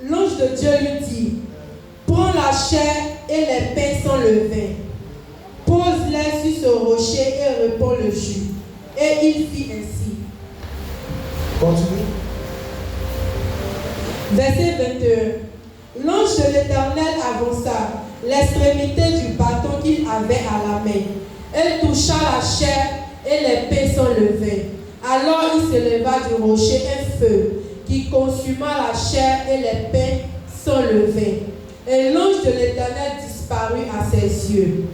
L'ange de Dieu lui dit, prends la chair et les pains sans levain, pose-les sur ce rocher et répands le jus. Et il fit ainsi. Continue. Verset 21. L'ange de l'Éternel avança l'extrémité du bâton qu'il avait à la main. Elle toucha la chair et les pains sans levain. Alors il s'éleva du rocher un feu qui consuma la chair et les pains sans levain. Et l'ange de l'Éternel disparut à ses yeux.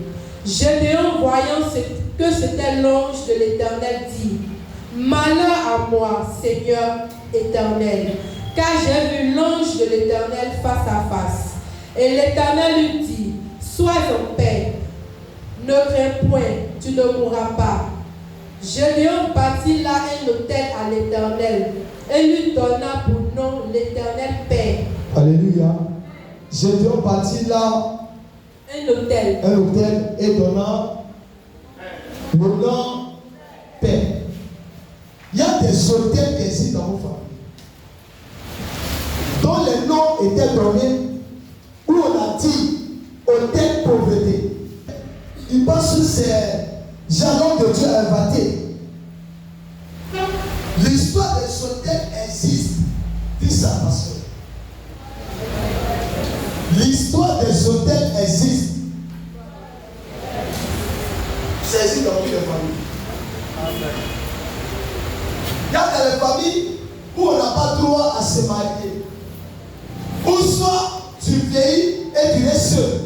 Gédéon, voyant que c'était l'ange de l'Éternel, dit, malheur à moi, Seigneur éternel, car j'ai vu l'ange de l'Éternel face à face. Et l'Éternel lui dit, sois en paix, ne crains point, tu ne mourras pas. Gédéon bâtit là un autel à l'Éternel et lui donna pour nom l'Éternel Père. Alléluia. Gédéon bâtit là un hôtel et donna le nom Père. Il y a des hôtels qui existent dans vos familles, dont les noms étaient donnés, où on a dit hôtel pauvreté. Il pense que c'est jalon de Dieu inventé. L'histoire des hôtels existe. Dis ça, pasteur. L'histoire des hôtels existe. Ça existe dans toutes les familles. Il y a dans les familles où on n'a pas droit à se marier. Ou soit tu vieillis et tu restes seul.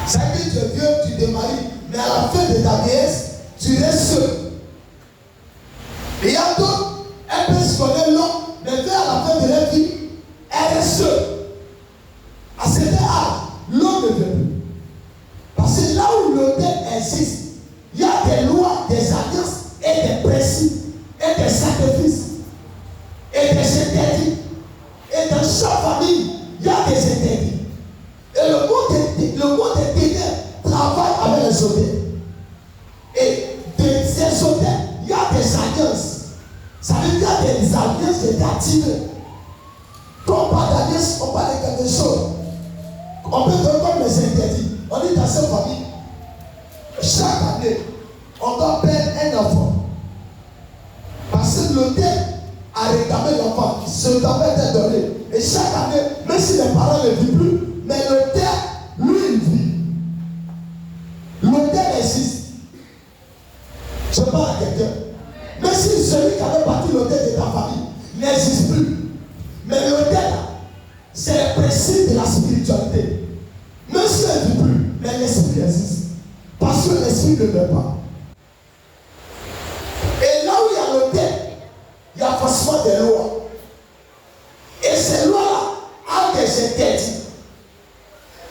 Ça veut dire que tu es vieux, tu te maries, mais à la fin de ta vieillesse, tu restes seul. Et il y a d'autres, elles peuvent se connaître long, mais vers la fin de leur vie, elles restent seules. À cet âge, l'homme ne veut plus. Parce que là où l'autel existe, il y a des lois, des alliances et des principes et des sacrifices et des interdits. Et dans chaque famille, il y a des interdits. Et le monde des ténèbres travaille avec les hôtels. Et de ces hôtels, il y a des alliances. Ça veut dire qu'il y a des alliances qui sont activées. Quand on parle d'alliance, on parle de quelque chose. On peut donner comme les interdits. On dit dans cette famille, chaque année, on doit perdre un enfant. Parce que l'hôtel a réclamé l'enfant. Ce doit être donné. Et chaque année, même si les parents ne vivent plus, mais l'hôtel, lui, il vit. L'hôtel existe. Je parle à quelqu'un. Même si celui qui avait bâti l'hôtel de ta famille n'existe plus. Mais l'hôtel, c'est le principe de la spiritualité. Même si elle ne vit plus, mais l'esprit existe. Parce que l'esprit ne meurt pas. Et là où il y a l'hôtel, il y a forcément des lois. Et ces lois-là ont des interdits.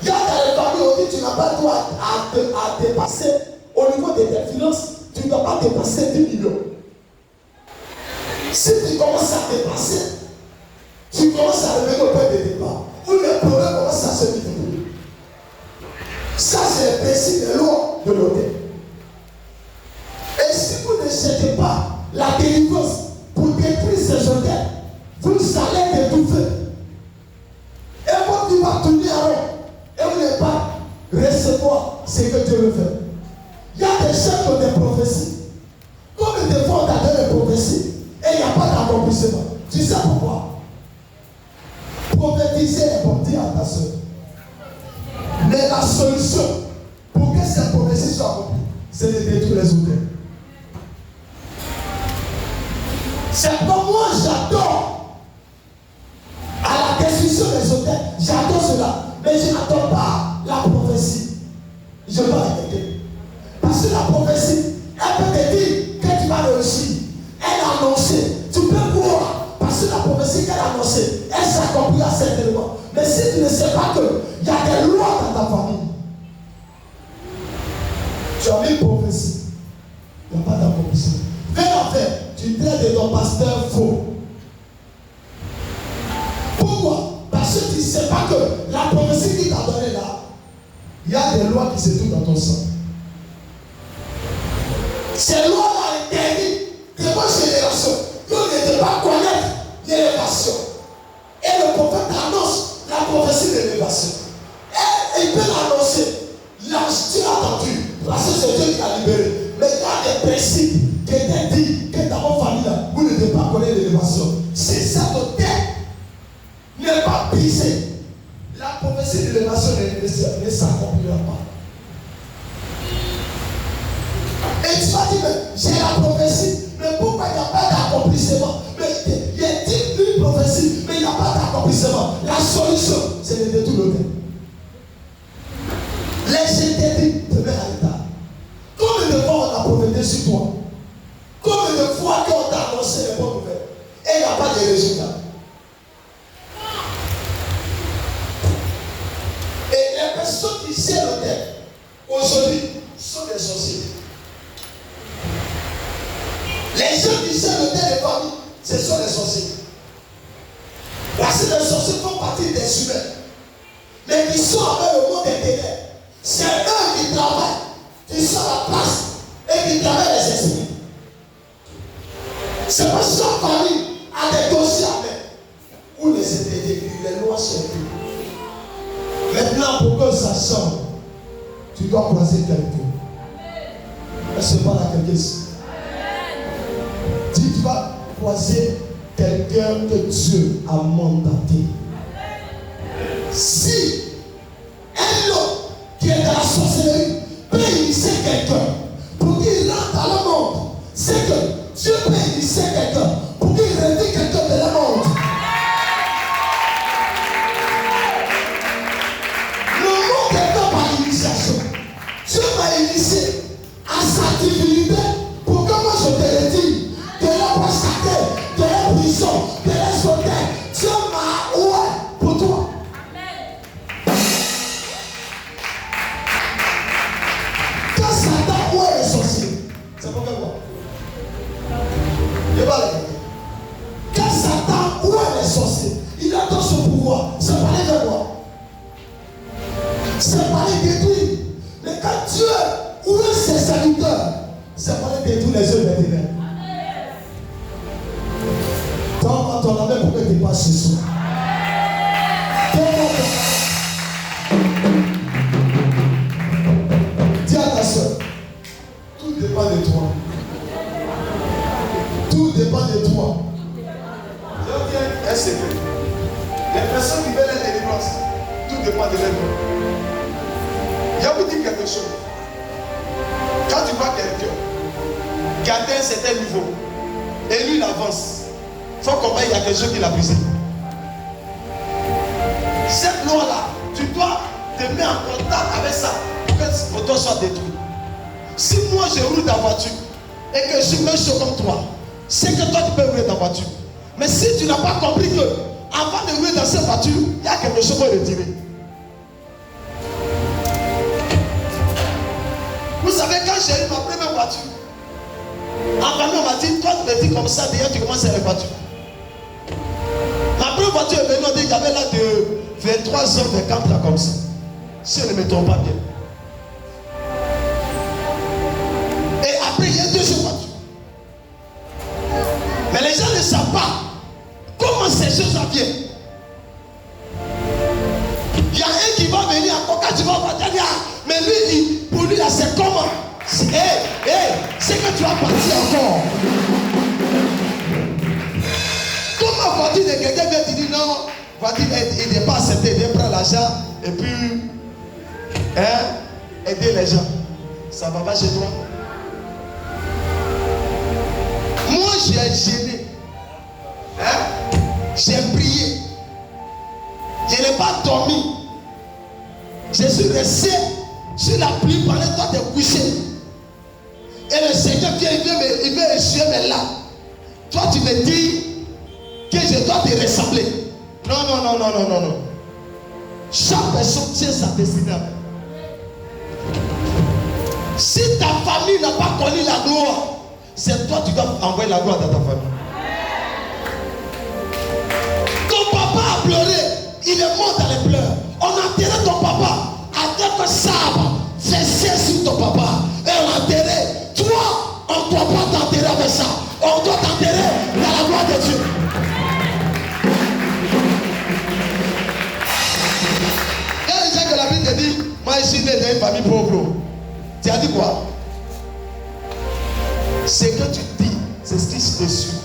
Il y a dans les familles où tu n'as pas le droit à dépasser au niveau de tes finances, tu ne dois pas dépasser 10 millions. Si tu commences à dépasser, tu commences à revenir au point de départ, où les problèmes commencent à se multiplier. Ça, c'est le principe des lois de l'hôtel. Et si vous ne cherchez pas la délivrance pour détruire ces hôtels, vous allez étouffer. Et votre vie va tourner à rond. Et vous n'allez pas recevoir ce que Dieu veut faire. Il y a des chefs qui ont des prophéties. Comme des fois on t'a donné des prophéties et il n'y a pas d'accomplissement. Tu sais pourquoi? Prophétiser est bon, dire à ta soeur. Mais la solution pour que ces prophéties soient accomplies, c'est de détruire les hôtels. C'est comme moi j'adore à la destruction des hôtels. J'adore cela. Mais je n'attends pas la prophétie. Je vais arrêter. Parce que la prophétie, elle peut te dire que tu vas réussir. Elle a annoncé. Tu peux croire. Parce que la prophétie qu'elle a annoncée, elle s'accomplira certainement. Mais si tu ne sais pas qu'il y a des lois dans ta famille, tu as mis prophétie. Il n'y a pas d'accomplissement. Fais l'affaire. Tu traites de ton pasteur faux. Pourquoi? Parce que tu ne sais pas que la prophétie qu'il t'a donnée là, il y a des lois qui se trouvent dans ton sang. Ces lois-là interdisent de votre génération. Vous ne devez pas connaître l'élévation brisé, la prophétie de l'élévation ne s'accomplira pas. Et tu vas dire, mais j'ai la prophétie, mais pourquoi il n'y a pas d'accomplissement? Mais il y a une prophétie, mais il n'y a pas d'accomplissement. La solution, c'est de détruire l'autel. Les interdits te mettent à l'état. Combien de fois on a prophétisé sur toi? Combien de fois qu'on t'a annoncé les bonnes nouvelles et il n'y a pas de résultats? Et les personnes qui gèrent l'autel aujourd'hui sont des sorciers. Les gens qui gèrent l'autel des familles, ce sont des sorciers. Parce que les sorciers font partie des humains, mais qui sont avec le monde des ténèbres. C'est eux qui travaillent, qui sont à la place et qui travaillent les esprits. C'est pas chaque famille a des dossiers à mettre où les interdits, les lois sont écrites. Maintenant, pour que ça change, tu dois croiser quelqu'un. Est-ce que pas la quelqu'un ici? Tu vas croiser quelqu'un que Dieu a mandaté. Si un homme qui est dans la sorcellerie peut initier quelqu'un pour qu'il rentre dans le monde, c'est que Dieu peut initier quelqu'un pour qu'il retire quelqu'un de le monde. Le monde est fait par initiation. Dieu m'a initié à sa divinité pour que moi je te retire de la prostaté, de la prison, de l'escoté. Dieu m'a oué pour toi. Quand Satan oué les sorciers, c'est pour faire quoi? Je parle. Quand Satan oué les sorciers, il a dans son pouvoir. C'est pas les faire quoi? C'est pas les détruire. Mais quand Dieu oué ses serviteurs, c'est pas les détruire les œuvres des ténèbres. Donne-moi ton amen pour que tu passes ce soir. Dis à ta soeur, tout dépend de toi. Tout dépend de toi. Je veux dire un secret. Les personnes qui veulent la délivrance, tout dépend de leur. Je vais vous dire quelque chose. Quand tu vois quelqu'un qui atteint un certain niveau et lui il avance, il faut comprendre qu'il y a quelque chose qui l'a brisé. Cette loi-là, tu dois te mettre en contact avec ça pour que ton moteur soit détruit. Si moi je roule dans la voiture et que je me chaud comme toi, c'est que toi tu peux rouler dans la voiture. Mais si tu n'as pas compris que avant de rouler dans cette voiture, il y a quelque chose pour retirer. Vous savez, quand j'ai eu ma première voiture, en famille on m'a dit, toi tu me dis comme ça, d'ailleurs tu commences à la voiture. Ma première voiture est venue, on dit, j'avais là de 23 ans, 24 ans comme ça. Si je ne me trompe pas bien. Et après, il y a deuxième voiture. Mais les gens ne savent pas comment ces choses viennent. Il y a un qui va venir encore quand tu vas voir, mais lui, pour lui, là, c'est comment? C'est que tu vas partir encore. Comme la voiture de quelqu'un vient te dire non, voiture, il n'est pas accepté, il vient prendre l'argent et puis aider les gens. Ça va pas chez toi? Moi, j'ai gêné. J'ai prié. Je n'ai pas dormi. Je suis resté sur la pluie pendant que toi t'es couché. Et le Seigneur vient, il veut essuyer mes larmes. Toi, tu me dis que je dois te ressembler. Non. Chaque personne tient sa destinée. Si ta famille n'a pas connu la gloire, c'est toi qui dois envoyer la gloire dans ta famille. Ton papa a pleuré, il est mort dans les pleurs. On a enterré ton papa avec un sabre fessé sur ton papa. Et on a enterré. Toi, on ne doit pas t'enterrer avec ça. On doit t'enterrer dans la gloire de Dieu. Il y a des gens que la Bible te dit, moi je suis né dans une famille pauvre. Tu as dit quoi? Ce que tu dis, c'est ce qui se suit.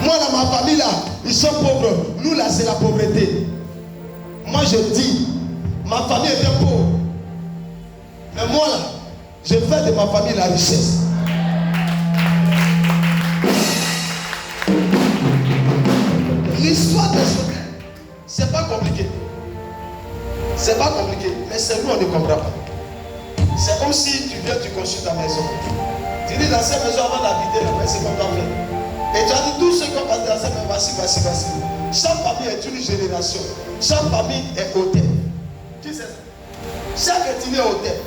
Moi, dans ma famille, là, ils sont pauvres. Nous, là, c'est la pauvreté. Moi, je dis, ma famille était pauvre. Mais moi, là, je fais de ma famille la richesse. L'histoire de Josué, c'est pas compliqué. C'est pas compliqué. Mais c'est nous, on ne comprend pas. C'est comme si tu viens, tu construis ta maison. Tu dis dans cette maison avant d'habiter, c'est comme ça fait. Et tu as dit tous ceux qui ont passé dans cette maison, voici. Chaque famille est une génération. Chaque famille est hôtel. Qui c'est ça? Chaque ethnie est hôtel.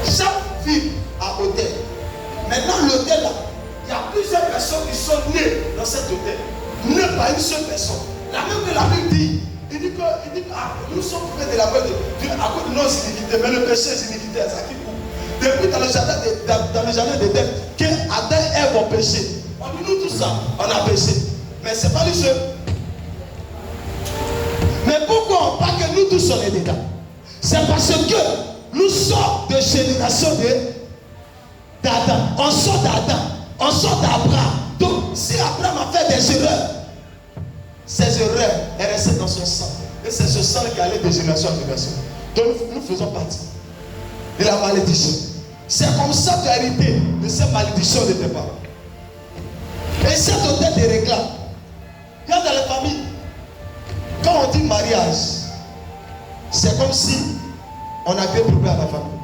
Chaque ville a hôtel. Maintenant, l'hôtel là, il y a plusieurs personnes qui sont nées dans cet hôtel. Nées par une seule personne. La même que la Bible dit. Il dit que nous sommes faits de la paix de Dieu à cause de nos iniquités. Mais le péché est iniquité, ça qui court. Depuis dans le jardin d'Éden, que Adam et Ève ont péché. On dit nous tout ça, on a péché. Mais ce n'est pas lui seul. Mais pourquoi on parle que nous tous on est dedans? C'est parce que nous sommes de génération d'Adam. On sort d'Adam. On sort d'Abraham. Donc si Abraham a fait des erreurs, ces erreurs est restée dans son sang. Et c'est ce sang qui allait de génération en génération. Donc nous faisons partie de la malédiction. C'est comme ça que tu as hérité de cette malédiction de tes parents. Et cet hôtel de réclame. Il y a dans les familles, quand on dit mariage, c'est comme si on a créé problème à la famille.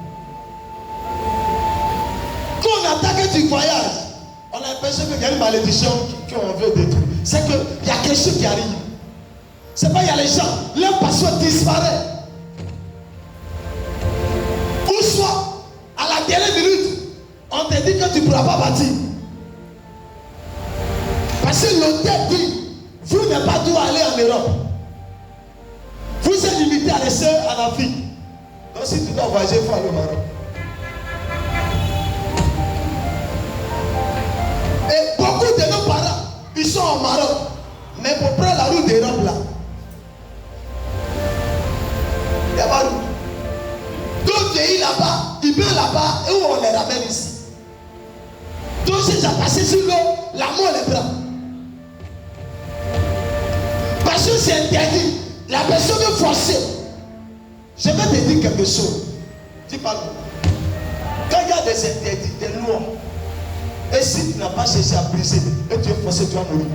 Quand on attaque du voyage, on a l'impression qu'il y a une malédiction qu'on veut détruire. C'est qu'il y a quelque chose qui arrive. C'est pas il y a les gens, leur passion disparaît. Ou soit, à la dernière minute, on te dit que tu ne pourras pas bâtir. Parce que l'hôtel dit, vous n'êtes pas dû aller en Europe. Vous êtes limité à laisser en Afrique. Donc si tu dois voyager, il faut aller au Maroc. Et beaucoup de nos parents, ils sont au Maroc. Mais pour prendre la route d'Europe là, il n'y a pas de route. D'autres pays là-bas, ils viennent là-bas et où on les ramène ici. Donc si tu as passé sur l'eau, la mort les prend. Parce que c'est interdit. La personne est forcée. Je vais te dire quelque chose. Dis pas nous. Quand il y a des interdits, des lois, et si tu n'as pas cherché à briser, et tu es forcé, tu vas mourir.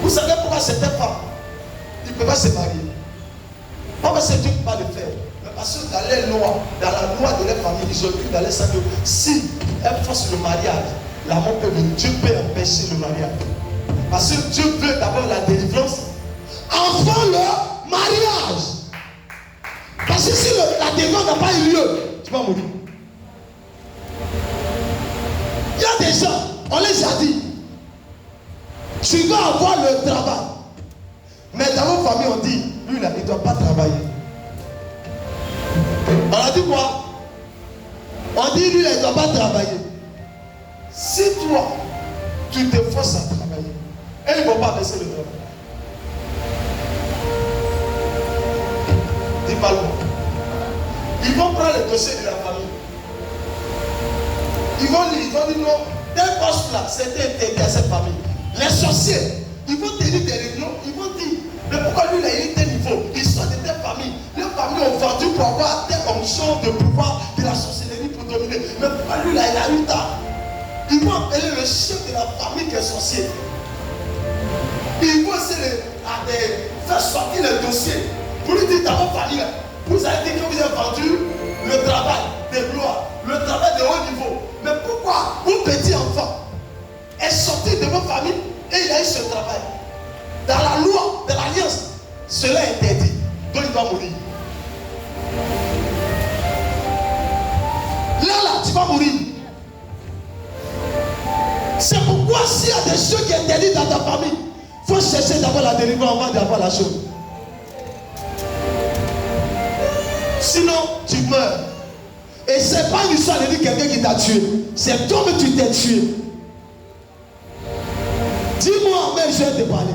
Vous savez pourquoi certaines femmes, ils ne peuvent pas se marier? Pas parce que Dieu ne peut pas le faire, mais parce que dans les lois, dans la loi de leur famille, ils ont cru dans les saints que si elles forcent le mariage, la mort peut venir. Dieu peut empêcher le mariage. Parce que Dieu veut d'abord la délivrance avant le mariage. Parce que si la délivrance n'a pas eu lieu, tu vas mourir. Il y a des gens, on les a dit, tu vas avoir le travail. Mais dans nos familles, on dit, lui là, il ne doit pas travailler. On a dit quoi? On dit, lui là, il ne doit pas travailler. Si toi, tu te forces à travailler, et ils ne vont pas baisser le travail. Dis pas le mot. Ils vont prendre le dossier de la famille. Ils vont dire non, tel poste là, c'était interdit à cette famille. Les sorciers, ils vont tenir des réunions, ils vont dire, mais pourquoi lui il a eu tel niveau? Ils sont de telle famille. Les familles ont vendu pour avoir telle onction de pouvoir de la sorcellerie pour dominer. Mais pourquoi lui là, il a eu tard? Ils vont appeler le chef de la famille qui est sorcier. Ils vont essayer de faire sortir le dossier pour lui dire dans votre famille, vous avez dit que vous avez vendu le travail de gloire, le travail de haut niveau. Mais pourquoi un petit enfant est sorti de votre famille et il a eu ce travail? Dans la loi, dans l'alliance, cela est interdit. Donc il va mourir. Là, tu vas mourir. C'est pourquoi s'il y a des choses qui sont interdites dans ta famille, il faut chercher d'abord la délivrance avant d'avoir la chose. Sinon, tu meurs. Et ce n'est pas une histoire de dire quelqu'un qui t'a tué. C'est toi que tu t'es tué. Dis-moi, amen, je vais te parler.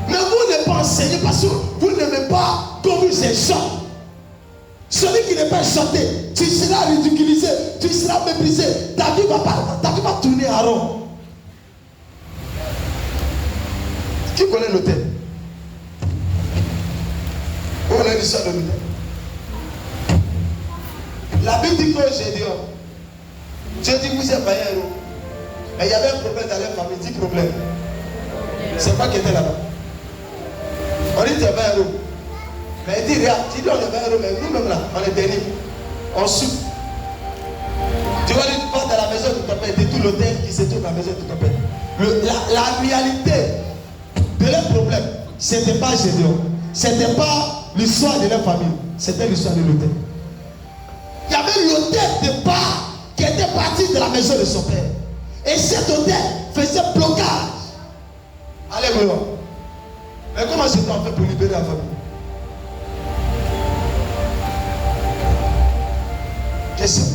Mais vous ne pas enseigner parce que vous n'aimez pas comme ces gens. Celui qui ne peut chanter, tu seras ridiculisé, tu seras méprisé. Ta vie va tourner à rond. Qui connaît l'autel? On a dit ça de l'autel. La Bible dit que Gédéon, Dieu dit que vous êtes vaillant héros. Mais il y avait un problème dans la famille, 10 problèmes. C'est pas qui était là-bas. On dit que tu es vaillant héros. Mais il dit, regarde, tu dis on est vaillant héros, mais nous-mêmes là, on est bénis. On souffre. Tu vas dire, tu vas dans la maison de ton père, il dit tout l'hôtel qui se trouve dans la maison de ton père. La réalité de leur problème, ce n'était pas Gédéon. Ce n'était pas l'histoire de leur famille. C'était l'histoire de l'hôtel. Il y avait l'hôtel de part qui était parti de la maison de son père. Et cet hôtel faisait blocage. Alléluia. Mais comment c'est en fait pour libérer la famille? Question.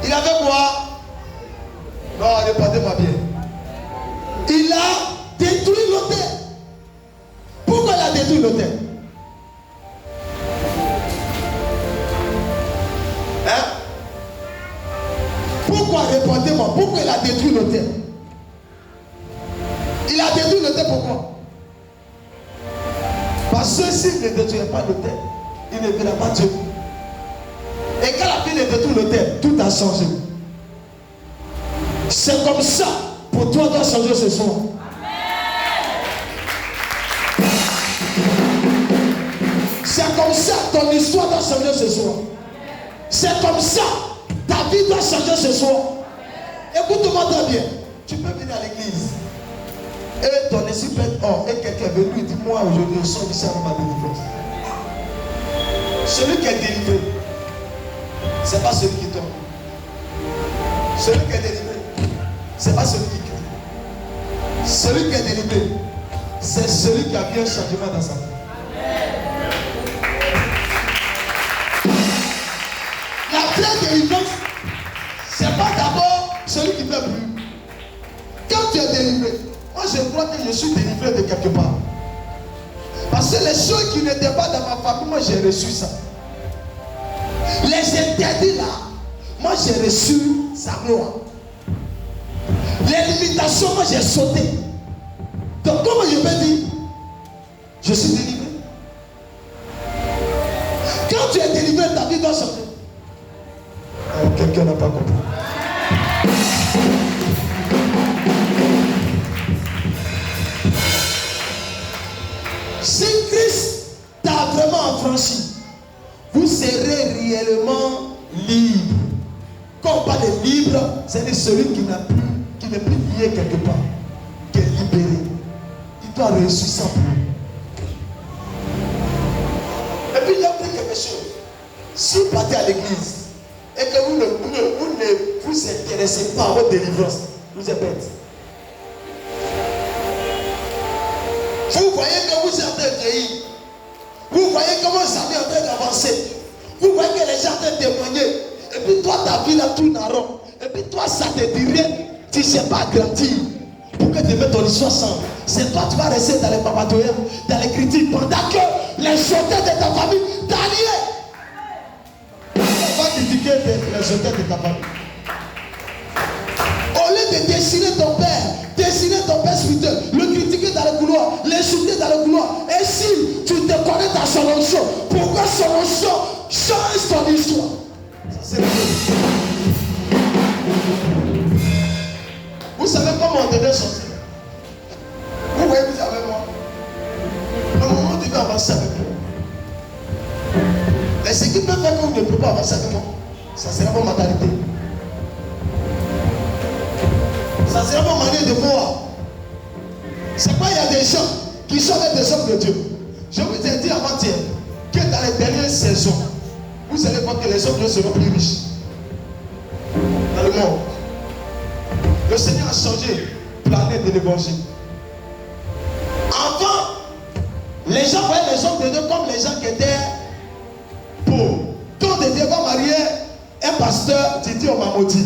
Il avait quoi? Non, répondez-moi bien. Il a détruit l'hôtel. Pourquoi il a détruit l'hôtel? Hein? Pourquoi? Répondez-moi. Pourquoi il a détruit l'hôtel? Il a détruit l'hôtel pourquoi? Parce que s'il ne détruisait pas l'hôtel, il ne verra pas Dieu. Et quand la vie ne détruit l'hôtel, tout a changé. C'est comme ça. Pour toi, doit changer ce soir. C'est comme ça, ton histoire doit changer ce soir. C'est comme ça, ta vie doit changer ce soir. Écoute-moi très bien. Tu peux venir à l'église. Et ton esprit peut être hors. Et quelqu'un est venu et dit, moi aujourd'hui, je sors ici avec ma délivrance. Celui qui est délivré, ce n'est pas celui qui tombe. Celui qui est délivré, ce n'est pas celui qui crie. Celui qui est délivré, c'est celui qui a vu un changement dans sa vie. La vraie délivrance, ce n'est pas d'abord celui qui fait bruit. Quand tu es délivré, moi je crois que je suis délivré de quelque part. Parce que les choses qui n'étaient pas dans ma famille, moi j'ai reçu ça. Les interdits là, moi j'ai reçu sa gloire. Les limitations, moi j'ai sauté. Donc comment je peux dire, je suis délivré? Quand tu es délivré, ta vie doit changer. Quelqu'un n'a pas compris. Si Christ t'a vraiment affranchi, vous serez réellement libre. Quand on parle de libre, c'est celui qui n'est plus lié quelque part, qui est libéré. Il doit réussir ça pour lui. Et puis il y a quelque chose. Si vous partez à l'église et que vous ne vous intéressez pas à votre délivrance, vous êtes bête. Vous voyez que vous êtes en train de vieillir. Vous voyez comment ça est en train d'avancer. Vous voyez que les gens ont témoigné. Et puis toi, ta vie là tourne en rond. Et puis toi, ça te dirait, tu ne sais pas grandir. Pour que tu mettes ton histoire sans. C'est toi, tu vas rester dans les babatoyens, dans les critiques, pendant que les sautés de ta famille t'allient. On va critiquer les sautés de ta famille. Au lieu de dessiner ton père spirituel, le critiquer dans le couloir, l'insulter dans le couloir. Et si tu te connais dans son onction, pourquoi son onction change ton histoire? Ça c'est le jeu. Vous savez comment on devait sortir? Vous voyez, vous avez moi. Le moment où tu veux avancer avec moi. Mais ce qui peut faire que vous ne pouvez pas avancer avec moi, ça sera votre mentalité. Ça sera votre manière de voir. C'est pas il y a des gens qui sont des hommes de Dieu. Je vous ai dit avant-hier que dans les dernières saisons, vous allez voir que les hommes de Dieu seront plus riches dans le monde. Le Seigneur a changé la planète de l'évangile. Avant, les gens voyaient les hommes de Dieu comme les gens qui étaient pauvres. Quand on était pas marié, un pasteur, tu dis on m'a maudit.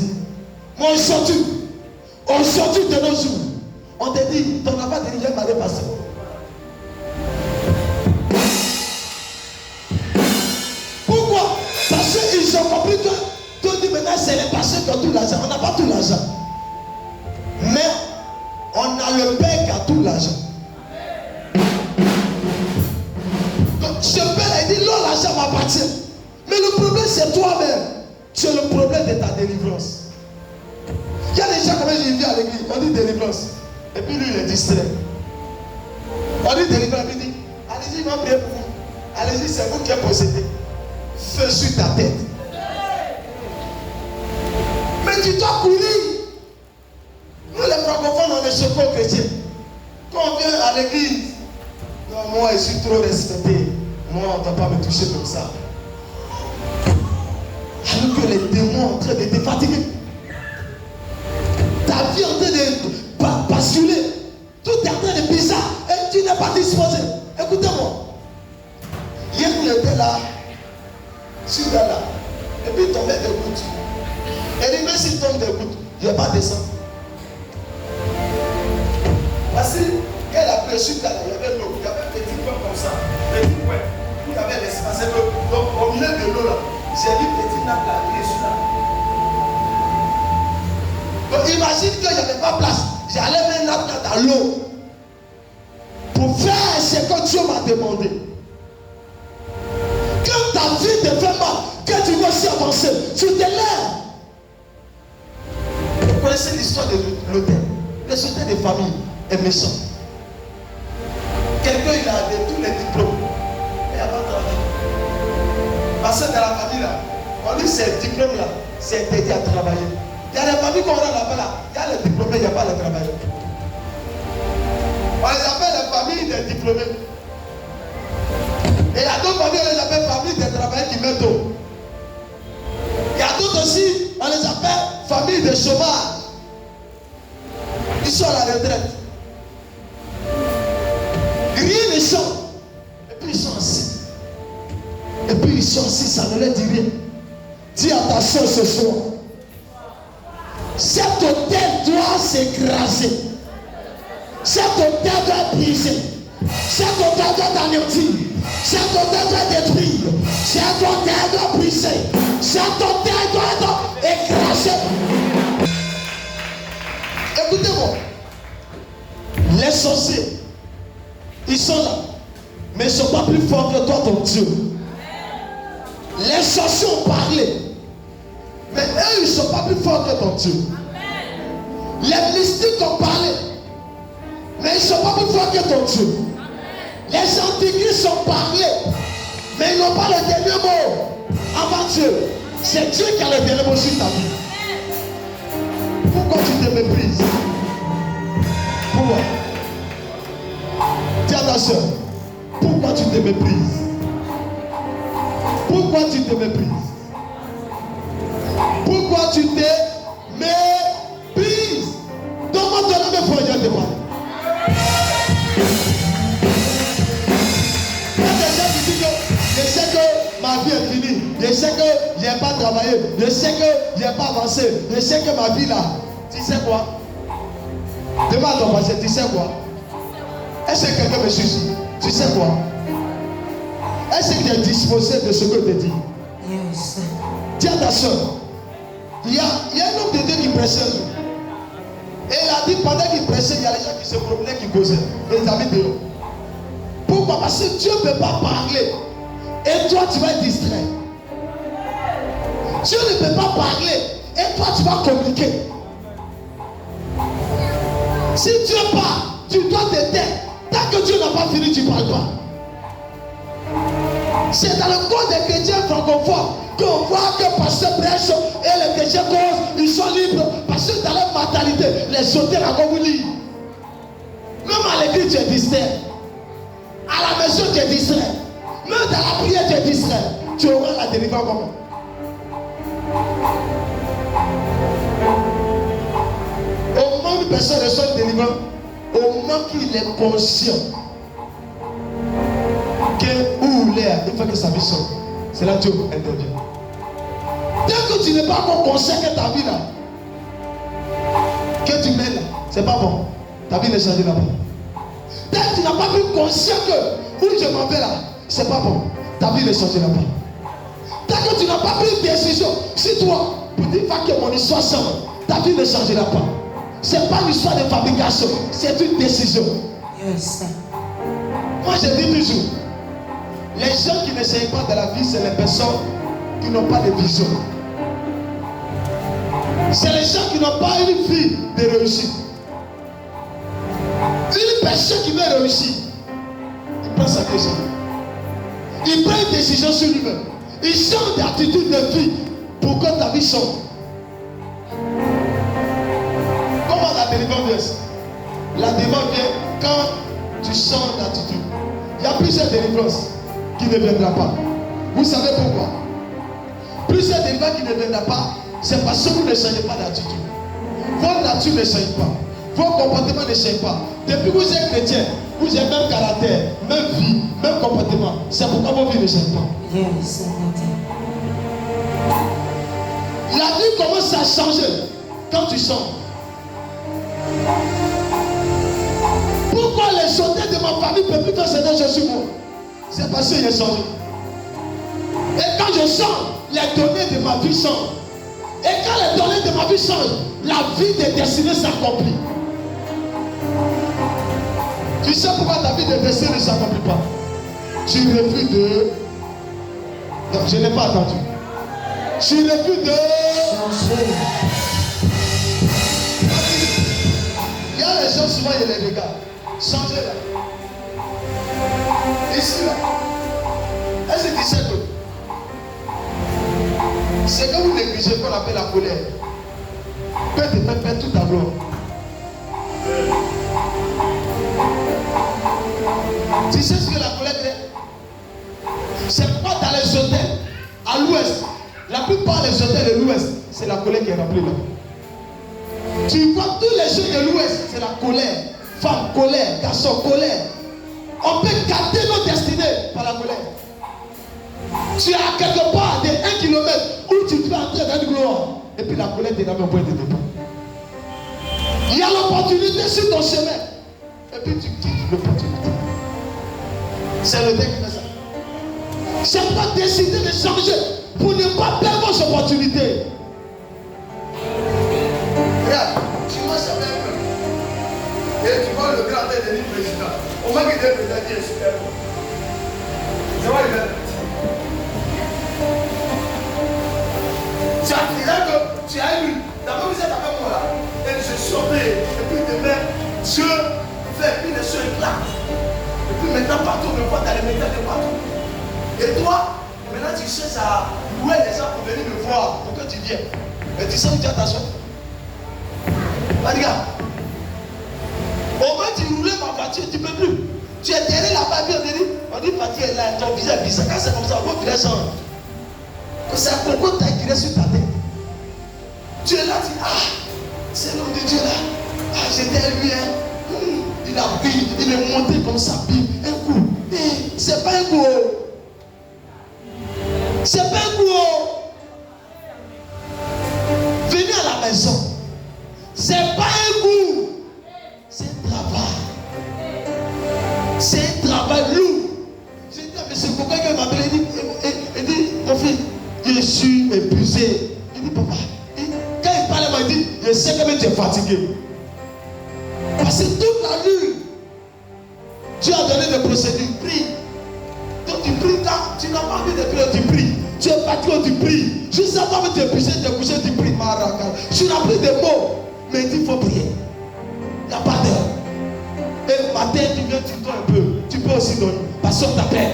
Mais aujourd'hui de nos jours, on te dit, ton enfant dirigé marié pasteur. Ils ont compris que tout dit maintenant c'est les pasteurs qui ont tout l'argent. On n'a pas tout l'argent. Mais on a le Père qui a tout l'argent. Donc ce Père a dit non, l'argent m'appartient. Mais le problème c'est toi-même. C'est le problème de ta délivrance. Il y a des gens comme je vis à l'église, on dit délivrance. Et puis lui il est distrait. On dit délivrance, il dit allez-y, il va prier pour vous. Allez-y, c'est vous qui êtes possédé. Feu sur ta tête. Mais tu dois courir. Nous les francophones, on est secours chrétiens. Quand on vient à l'église, non, moi je suis trop respecté. Moi on ne doit pas me toucher comme ça. Alors que les démons sont en train de te fatiguer. Ta vie est en train de basculer. Tout est en train de bizarre. Et tu n'es pas disposé. Écoutez-moi. Hier, il était là. Sur là. Et puis il tombait des gouttes. Et il dit, même s'il tombe des gouttes, il ne va pas descendre. Parce que quand il a pris sur là, il y avait l'eau. Il y avait un petit point comme ça. Petit point. Il y avait l'espace. Donc au milieu de l'eau là, j'ai vu petit nappe là. Il est sur là. Donc imagine qu'il n'y avait pas place. J'allais mettre nappe là dans l'eau. Pour faire ce que Dieu m'a demandé. Quand ta vie te fait mal, que tu veux aussi avancer, tu te lèves. Vous connaissez l'histoire de l'hôtel. Le soutien des familles est méchant. Quelqu'un il a tous les diplômes. Mais il n'y a pas de travail. Parce que dans la famille là, on dit ces diplômes là, c'est interdit à travailler. Il y a des familles qu'on a là-bas là, il y a les diplômés, il n'y a pas les travailleurs. On les appelle les familles des diplômés. Et il y a d'autres familles, on les appelle familles des travailleurs qui mettent d'eau. Il y a d'autres aussi, on les appelle familles de chômage. Ils sont à la retraite. Rien ne change. Et puis ils sont assis. Et puis ils sont assis, ça ne leur dit rien. Dis à ta soeur ce soir. Cet hôtel doit s'écraser. Cet hôtel doit briser. Cet hôtel doit anéantir. Cet hôtel doit détruire. Cet hôtel doit briser. Cet hôtel doit être écrasé. Écoutez-moi. Les sorciers, ils sont là. Mais ils ne sont pas plus forts que toi, ton Dieu. Les sorciers ont parlé. Mais eux, ils ne sont pas plus forts que ton Dieu. Les mystiques ont parlé. Mais ils ne sont pas plus forts que ton Dieu. Les antichrists ont parlé. Mais ils n'ont pas le dernier mot avant Dieu. C'est Dieu qui a le dernier mot sur ta vie. Pourquoi tu te méprises? Pourquoi? Dis à ta soeur, pourquoi tu te méprises? Pourquoi tu te méprises? Pourquoi tu te méprises? Donne-moi ton nom de foyer de moi. Il y a des gens qui disent que je sais que ma vie est finie. Je sais que je n'ai pas travaillé. Je sais que je n'ai pas avancé. Je sais que ma vie là. Tu sais quoi? Demande à ton passé, tu sais quoi? Est-ce que quelqu'un me suit? Tu sais quoi? Est-ce que tu es disposé de ce que je te dis? Yes. Dis à ta soeur, il y a un homme de Dieu qui prêchait. Et il a dit pendant qu'il prêchait, il y a les gens qui se promenaient, qui causaient. Et ils avaient dehors. Pourquoi? Parce que Dieu ne peut pas parler. Et toi, tu vas être distrait. Dieu ne peut pas parler. Et toi, tu vas communiquer. Si Dieu parle, tu dois te taire. Tant que Dieu n'a pas fini, tu ne parles pas. C'est dans le corps des chrétiens francophones qu'on voit que pasteur prêche et les chrétiens causent, ils sont libres. Parce que dans leur mentalité, les hôtels à Gomouli. Même à l'église, tu es distrait. À la maison, tu es distrait. Même dans la prière, tu es distrait. Tu auras la délivrance comment? Au moment où une personne reçoit une délivrance, au moment qu'il est conscient que où il est, il faut que sa vie sorte. C'est là que Dieu intervient. Dès que tu n'es pas encore conscient que ta vie là, que tu mets là, c'est pas bon. Ta vie ne changera pas. Dès que tu n'as pas plus conscient que où je m'en vais là, c'est pas bon. Ta vie ne changera pas. Dès que que tu n'as pas pris une décision, si toi, pour dire que mon histoire change, ta vie ne changera pas. Ce n'est pas une histoire de fabrication, c'est une décision. Yes. Moi je dis toujours, les gens qui n'essayent pas de la vie, c'est les personnes qui n'ont pas de vision. C'est les gens qui n'ont pas une vie de réussite. Une personne qui veut réussir, il prend sa décision. Il prend une décision sur lui-même. Il change d'attitude de vie pour que ta vie change. Comment la délivrance vient? La délivrance vient quand tu changes d'attitude. Il y a plusieurs délivrances qui ne viendront pas. Vous savez pourquoi? Plusieurs délivrances qui ne viendront pas, c'est parce que vous ne changez pas d'attitude. Votre nature ne change pas. Vos comportements ne changent pas. Depuis que vous êtes chrétien, vous avez même caractère, même vie, même comportement. C'est pourquoi vos vies ne changent pas. Yes. La vie commence à changer quand tu changes. Pourquoi les soldats de ma famille ne peuvent plus faire certaines choses sur moi? C'est parce que j'ai changé. Et quand je change, les données de ma vie changent. Et quand les données de ma vie changent, la vie de destinée s'accomplit. Tu sais pourquoi ta vie de destinée ne s'accomplit pas? Tu refuses de... Non, je n'ai pas entendu. Tu refuses de... Changer. Il y a les gens, souvent, ils les regardent. Changez là. Ici là. Est-ce que tu sais que c'est que vous négligez qu'on appelle la colère peut te faire perdre toute ta gloire. Tu sais ce que la colère est? C'est pourquoi dans les hôtels à l'ouest, la plupart des hôtels de l'ouest, c'est la colère qui est remplie là. Tu vois tous les jeux de l'ouest, c'est la colère. Femme, colère, garçon, colère. On peut capter nos destinées par la colère. Tu es à quelque part de 1 kilomètre où tu vas entrer dans une gloire. Et puis la colère t'est dans le point de départ. Il y a l'opportunité sur ton chemin. Et puis tu quittes l'opportunité. C'est le Dieu qui fait ça. C'est pas décider de changer pour ne pas perdre vos opportunités. Regarde, tu marches avec un et tu vois le grand de président. Au moins qu'il est président, il est super bon. C'est vrai, il est. Tu as dit là que tu as eu. D'abord, vous êtes avec moi là. Et je sortais. Et puis demain, Dieu fait. Puis les choses éclatent. Et puis maintenant, partout, on me voit dans les médias de partout. Et toi, maintenant, tu cherches à louer les gens pour venir me voir. Pour que tu viennes. Et tu sais où tu as ta soeur. Regarde. Au moins, tu roulais ma voiture, tu ne peux plus. Tu es derrière là-bas, on dit Fatih est là, ton visage est bizarre. Quand c'est comme ça, on va virer ça. C'est un concours qui est sur ta tête. Tu es là, tu dis, ah, c'est l'homme de Dieu là. Ah, j'étais lui, hein. Il a pris, il est monté comme ça, puis un coup. C'est pas un coup. C'est pas un coup. Venez à la maison. C'est pas un coup. C'est un travail. C'est un travail lourd. J'ai dit à M. Coca qui m'a appelé, il dit, mon fils, je suis épuisé. Il dit, papa, quand il parle, il m'a dit, je sais que tu es fatigué. Parce que toute la nuit, Dieu a donné des procédures, prie. Donc tu pries quand tu n'as pas envie de prier, tu pries. Tu es fatigué, tu pries. Juste avant de t'épuiser, tu es couché, tu pries. Tu n'as plus de mots, mais il faut prier. Il n'y a pas d'heure. Et le matin, tu viens, tu donnes un peu. Tu peux aussi donner. Parce qu'on t'appelle.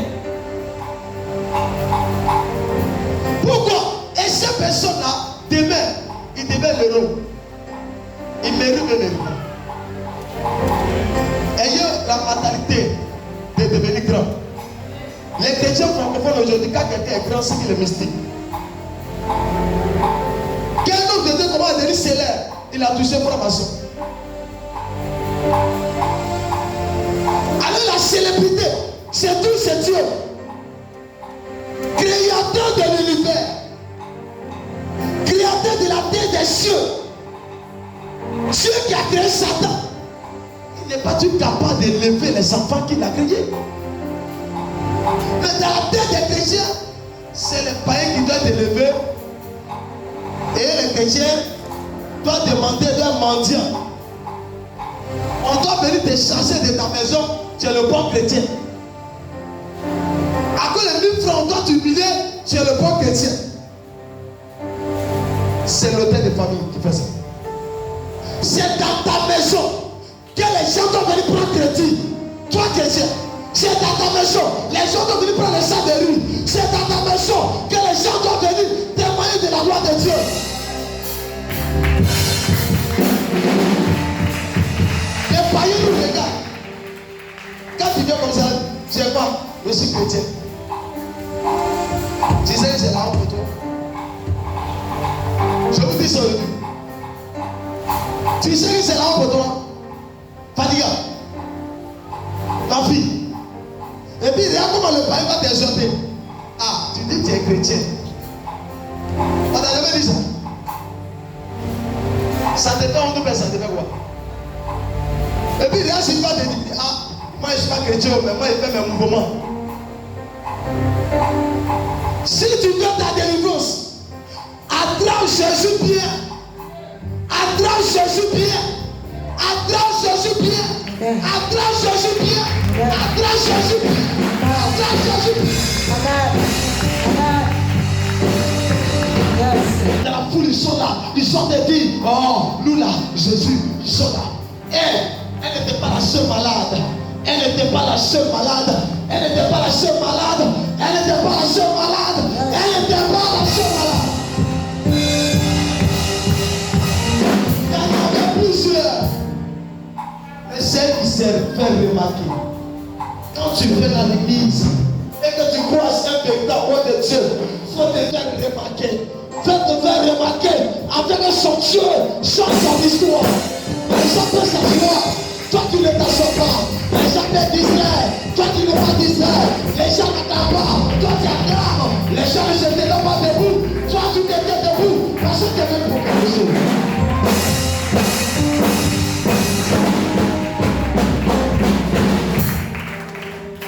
Pourquoi? Et ces personnes-là, demain, ils deviennent l'héros. Ils méritent le héros. Ayez la mentalité de devenir grand. Les chrétiens francophones aujourd'hui, quand quelqu'un est grand, c'est qu'il est mystique. Quel autre de Dieu comment devenir célèbre? Il a touché franc-maçon. Alors la célébrité, c'est tout, c'est Dieu. Créateur de l'univers. Créateur de la terre des cieux. Dieu qui a créé Satan. Il n'est pas du capable d'élever les enfants qu'il a créés. Mais dans la terre des chrétiens, c'est le païen qui doit t'élever. Et le chrétien doit demander d'un mendiant. On doit venir te chasser de ta maison. Tu es le bon chrétien. À cause de 1000 francs, on doit t'humilier. Tu es le bon chrétien. C'est l'hôtel de famille qui fait ça. C'est dans ta maison que les gens doivent venir prendre crédit. Toi chrétien, c'est dans ta maison. Les gens doivent venir prendre les chats de rue. C'est dans ta maison que les gens doivent venir témoigner de la gloire de Dieu. Les païens nous regardent. Quand tu viens comme ça, tu sais pas, je suis chrétien. Tu sais que c'est la honte pour toi. Je vous dis ça aujourd'hui. Tu sais que c'est la honte pour toi. Fadiga, ma fille. Et puis regarde comment le païen va t'exhorter. Ah, tu dis que tu es chrétien. On t'a jamais dit ça. Ça te fait honte ou ça te fait quoi? Et puis regarde si tu vas te dire, ah, moi je ne suis pas chrétien, mais moi je fais mes mouvements. Si tu veux ta délivrance, attrape Jésus bien. Attrape Jésus bien. Attrape Jésus bien. Attrape Jésus bien. Attrape Jésus bien. Attrape Jésus bien. Dans la foule, ils sont là. Ils sont dit, oh, nous là, Jésus, ils sont là. Elle n'était pas la seule malade. Elle n'était pas la seule malade. Elle n'était pas la seule malade. Elle n'était pas la seule malade. Elle n'était pas la seule malade. Il y en avait plusieurs. Mais celle qui s'est fait remarquer. Quand tu viens dans l'église et que tu croises un véritable roi de Dieu, il faut te faire remarquer. Fais te faire remarquer avec son Dieu, change son histoire. Les gens peuvent s'asseoir. Toi tu ne t'assois pas. Les gens te distraient. Toi tu n'es pas distrait. Les gens n'attendent pas. Toi tu acclames. Les gens ne s'étaient pas debout. Toi tu étais debout. Parce que tu es venu pour quelque chose.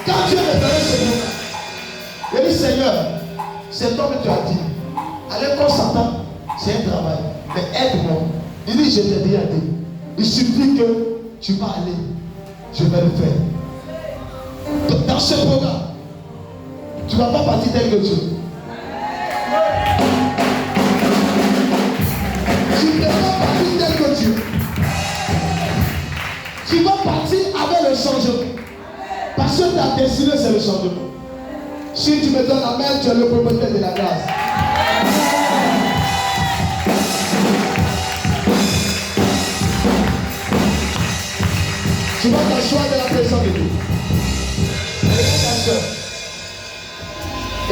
Quand Dieu me donnait ce nom, il dit Seigneur, c'est toi que tu as dit. Allez comme Satan, c'est un travail. Mais aide-moi. Il dit je t'ai dit à dire. Il suffit que tu vas aller. Je vais le faire. Donc, dans ce programme, tu ne vas pas partir tel que Dieu. Tu ne vas pas partir tel que Dieu. Tu vas partir avec le changement. Parce que ta destinée, c'est le changement. Si tu me donnes la main, tu es le propriétaire de la grâce. Tu vas t'asseoir de la présence de Dieu. Regarde ta soeur.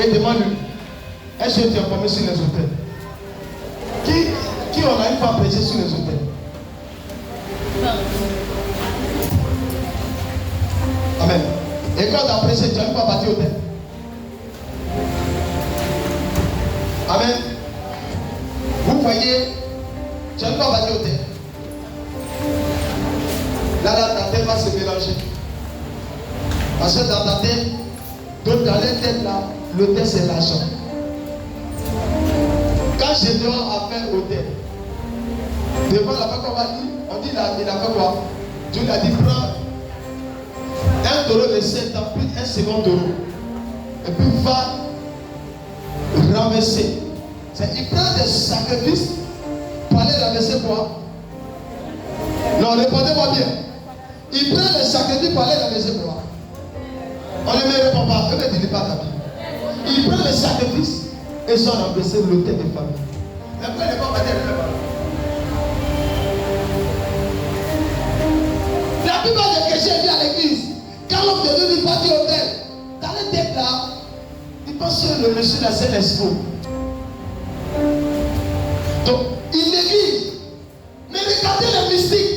Et demande-lui, est-ce que tu es informé sur les hôtels? Qui on a une fois prêché sur les hôtels? Amen. Et quand tu as prêché, tu n'as pas parti au hôtel. Amen. Vous voyez, tu n'as pas parti au hôtel. Là, ta tête va se mélanger. Parce que dans ta tête, donc dans les têtes là, l'hôtel c'est l'argent. Quand Gédéon a fait l'hôtel, devant la fois qu'on va dire, on dit il a fait quoi? Dieu lui a dit prends un taureau de 7 ans, puis un second taureau. Et puis va ramasser. Il prend des sacrifices pour aller ramasser quoi? Non, répondez-moi bien. Il prend les sacrifices pour aller ramasser quoi? On ne me répond pas, ne me dit pas ta vie. Il prend les sacrifices et sont ramasser l'hôtel de famille. Mais après, il ne va pas dire la plupart des chrétiens viennent à l'église. Quand l'homme de Dieu dit pas du hôtel, dans les têtes là, il pense que le monsieur là c'est l'espoir. Donc, il néglige. Mais regardez les mystiques.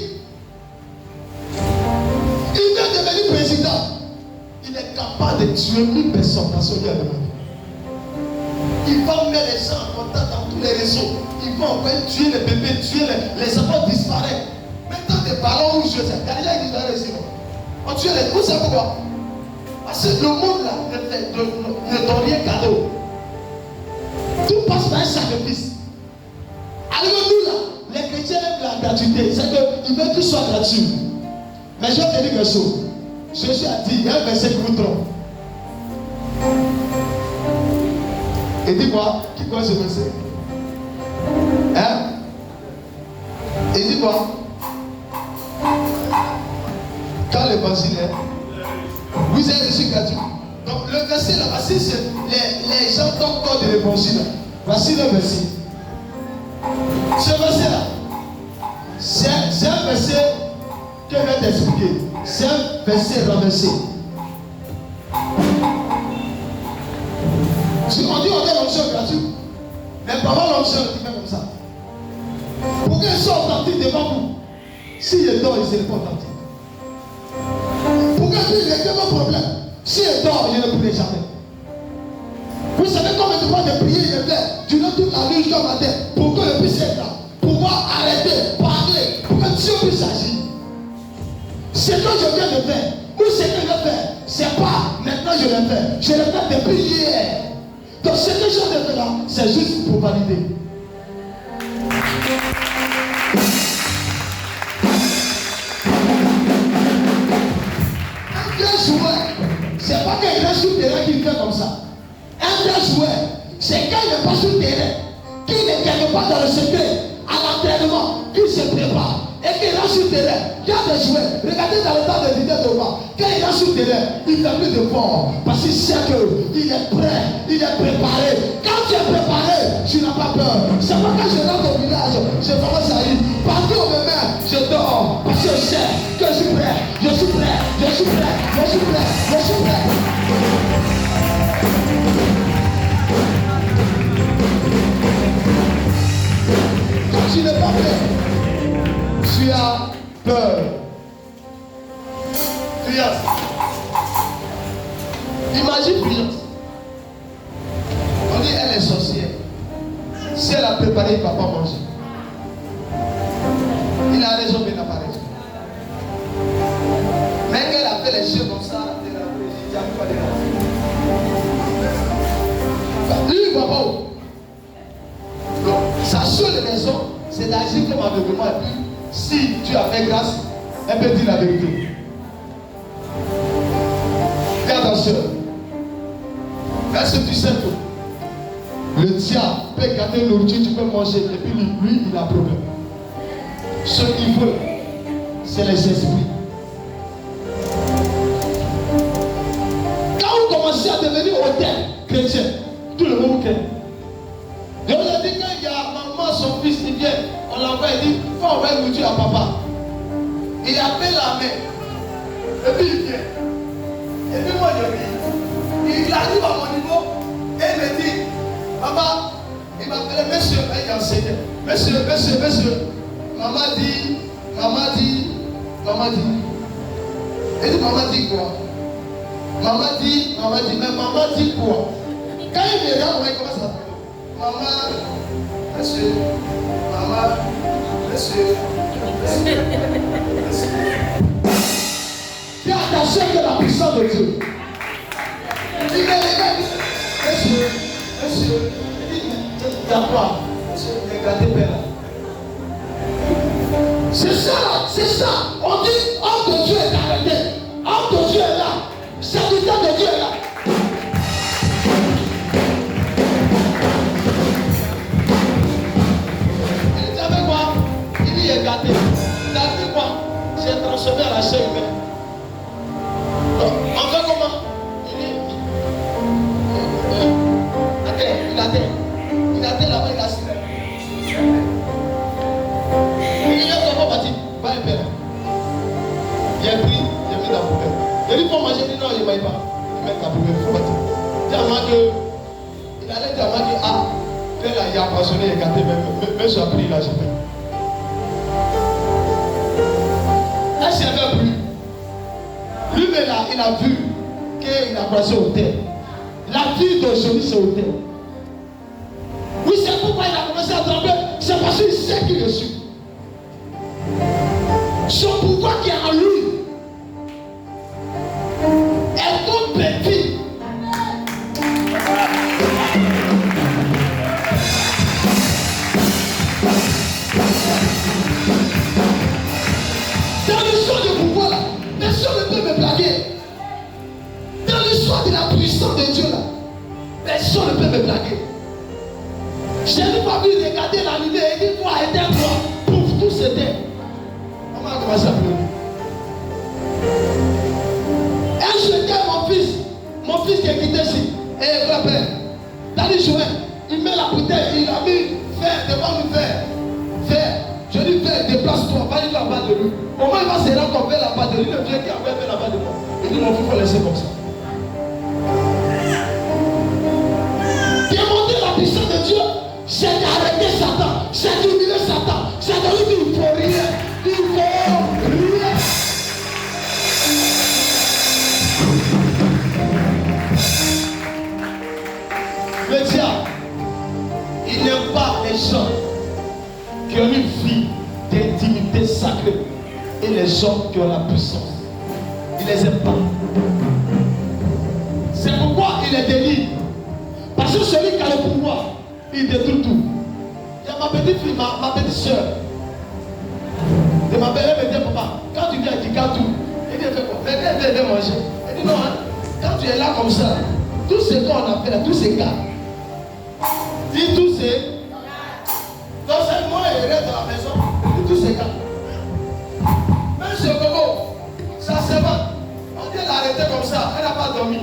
Il veut devenir président. Il est capable de tuer 1000 personnes parce qu'il a demandé. Il va mettre les gens en contact dans tous les réseaux. Il va encore tuer les bébés, tuer les enfants disparaissent. Maintenant des ballons rouges, c'est derrière qui disparaît ici. On tue les. Vous savez pourquoi? Parce que le monde là ne donne rien cadeau. tout passe par un sacrifice. Alors nous là, les chrétiens aiment la gratuité. C'est qu'ils veulent que tout soit gratuit. Mais je vais te dire quelque chose. Jésus a dit, il y a un verset qui vous trompe. Et dis-moi, qui connaît ce verset? Hein? Et dis-moi, quand l'évangile est, vous avez reçu gratuit. Donc le verset là, voici les gens tombent compte de l'évangile. Voici le verset. Ce verset là, c'est un verset que je vais t'expliquer. C'est un verset renversé. On dit on a l'onction gratuite. Mais pendant l'onction, il fait comme ça. Pour qu'ils soient authentiques devant vous. S'il est dort, il ne serait pas authentique. Pour que tu règles vos problèmes. S'il est dort, je ne pourrai jamais. Vous savez combien de fois de prier je fais durant toute la nuit jusqu'à matin pour que je puisse être là, pouvoir arrêter, parler, pour que Dieu puisse agir. Ce que je viens de faire, ou ce que je vais faire, c'est pas maintenant je le fais. Je le fais depuis hier. Donc ce que je viens de faire là, c'est juste pour valider. Un vrai joueur, c'est pas qu'il reste sur le terrain qu'il fait comme ça. Un vrai joueur, c'est quand il n'est pas sur le terrain, qu'il ne gagne pas dans le secret, à l'entraînement, qu'il se prépare. Et qu'il est sur le terrain, il y a des joueurs. Regardez dans le temps de vidéo de moi. Quand il est sur le terrain, il fait plus de fort. Parce qu'il sait qu'il est prêt, il est préparé. Quand tu es préparé, tu n'as pas peur. C'est pas quand je rentre au village, je commence à ir. Partout où je me mets, je dors. Parce que je sais que je suis prêt. Je suis prêt, je suis prêt, je suis prêt, je suis prêt. Quand tu n'es pas prêt, tu as peur. Fiance. Imagine Fiance. On dit elle est sorcière. Si elle a préparé, il ne va pas manger. Il a raison, mais il n'a pas raison. Mais qu'elle a fait les choses comme ça, elle a fait les choses comme ça. Lui, il ne va pas où. Donc, sa seule raison, c'est d'agir comme aveuglement. Et puis, si tu as fait grâce, elle peut dire la vérité. Fais attention. Est-ce que tu sais que le diable peut garder une nourriture, tu peux manger, et puis lui, il a un problème. Ce qu'il veut, c'est les esprits. Quand vous commencez à devenir hôtel chrétien, tout le monde craint. Je vous ai dit, quand il y a maman, son fils, il vient, on l'envoie, il dit, faut envoyer une nourriture à papa. Il appelle la mère. Et puis il vient. Et puis moi je vis. Il arrive à mon niveau et il me dit, papa, il m'appelle monsieur, il enseignait. Monsieur, maman dit. Et dit, maman dit quoi? Maman dit, mais maman dit quoi? Quand il me regarde, il commence à appeler. Maman, monsieur. Fais attention que la puissance de Dieu. Il me regarde, monsieur. Il dit, d'accord, monsieur, regardez bien. C'est ça. On dit, homme de Dieu est arrêté. Homme de Dieu est là. Serviteur de Dieu est là. Il dit avec moi, il dit, regardez. Il a dit quoi? J'ai transformé à la chair humaine. Donc, on fait comment? Il dit, il a dit là-bas, il a assis. Il dit, comment va-t-il? Va un père. Il a pris, il a mis dans la poubelle. Il dit, pour manger, il dit, non, il ne va pas. Il met dans la poubelle, il faut va-t-il. Il allait dire à Dieu, ah, tel là, il a empoisonné, il a gâté, mais je l'ai pris, là, j'ai fait. Est-ce qu'il avait pris? Lui, mais là, il a vu qu'il a croisé au terre. La vie d'aujourd'hui, c'est au terre. Oui, c'est pourquoi il a commencé à trembler. C'est parce qu'il sait qui je suis. Son pouvoir qui est en lui est comme petit. peut me blaguer. J'ai une fois vu regarder l'animé et dit toi, éteins-toi. Pouf, tout s'éteint. On a commencé à pleurer. Un jeté mon fils qui est quitté ici. Et le père, t'as dit jouer. Il met la bouteille, il a mis fer devant lui, fer. Je dis fer, déplace-toi, va là-bas de lui. Au moins il va se rendre vers là-bas de lui. Le vieux qui a fait là-bas de moi. Il dit mon fils, il faut laisser comme ça. Démontrer la puissance de Dieu, c'est d'arrêter Satan, c'est d'humilier Satan, c'est de lui dire il ne faut rien, il faut rien. Le diable, il n'aime pas les gens qui ont une vie d'intimité sacrée et les gens qui ont la puissance. Il ne les aime pas. C'est pourquoi il les délivre. Parce que celui qui a le pouvoir, il détruit tout. Il y a ma petite fille, ma petite soeur. Et ma belle me dit, papa, quand tu viens, tu gardes tout. Elle dit, fais quoi? Elle vient manger. Elle dit, non, hein, quand tu es là comme ça, tout ce qu'on a fait là, tous ces gars. Dis tous ces. Donc c'est moi et reste dans la maison. Dis tous ces gars. Même ce Gogo, ça se va. On dit, elle a arrêté comme ça, elle n'a pas dormi.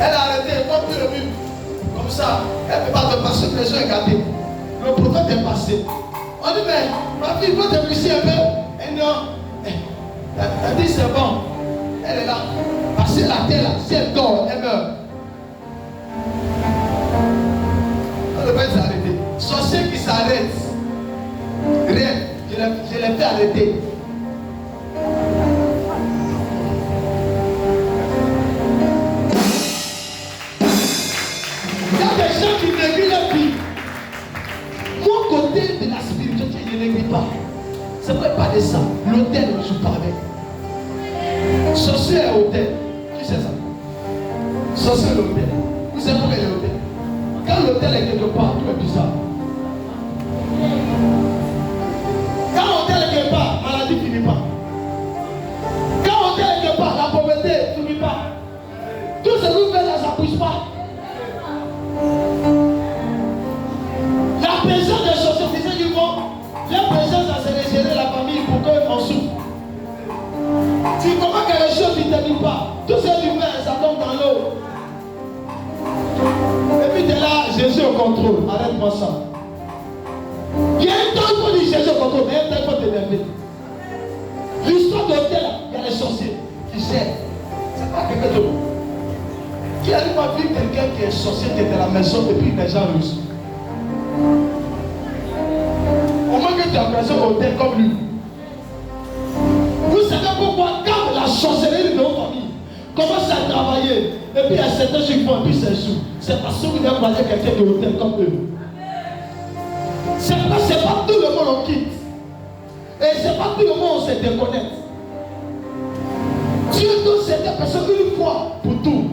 Elle a arrêté, comme tout le mur. Comme ça, elle ne peut pas te passer, les gens regardent. Le prophète est passé. On dit, mais ma fille, il faut te pousser un peu. Et non. Elle dit, c'est bon. Elle est là. Parce que la terre, là, si elle dort, elle meurt. On ne peut pas s'arrêter. Sorcier qui s'arrête. Rien. Je l'ai fait arrêter. Qui néglige la vie. Mon côté de la spiritualité, je ne néglige pas. C'est vrai, pas de ça. L'autel, on ne joue pas avec. Sorcier est hôtel. Qui sait ça? Sorcier est l'hôtel. Vous savez pourquoi il est hôtel? Quand l'hôtel est quelque part, tout est bizarre. Quand l'hôtel est quelque part, maladie ne finit pas. Quand l'hôtel est quelque part, la pauvreté ne finit pas. Tout ce que vous faites là, ça ne pousse pas. La présence des sorciers, c'est qu'ils vont. Leur présence, ça c'est de gérer la famille pour qu'ils en souffrent. Si comment quelque chose ne t'aime pas, tout ce que tu fais, ça tombe dans l'eau. Et puis tu es là, Jésus au contrôle. Arrête-moi ça. Il y a un temps, il faut dire Jésus au contrôle, mais il y a un temps, il faut t'énerver. L'histoire d'hôtel, il y a les sorciers qui gèrent. C'est pas quelqu'un d'autre. Qui arrive à vivre quelqu'un qui est sorcier, qui est dans la maison, et puis les gens russes. Au moins que tu as l'impression hôtel comme lui. Vous savez pourquoi quand la sorcellerie de nos familles commence à travailler, et puis il y a certains qui font, et puis c'est sous. C'est parce que vous devez croiser quelqu'un de l'hôtel comme eux. C'est pas tout le monde on quitte. Et c'est pas tout le monde on se déconnecte. Dieu donne certaines personnes une fois pour tout.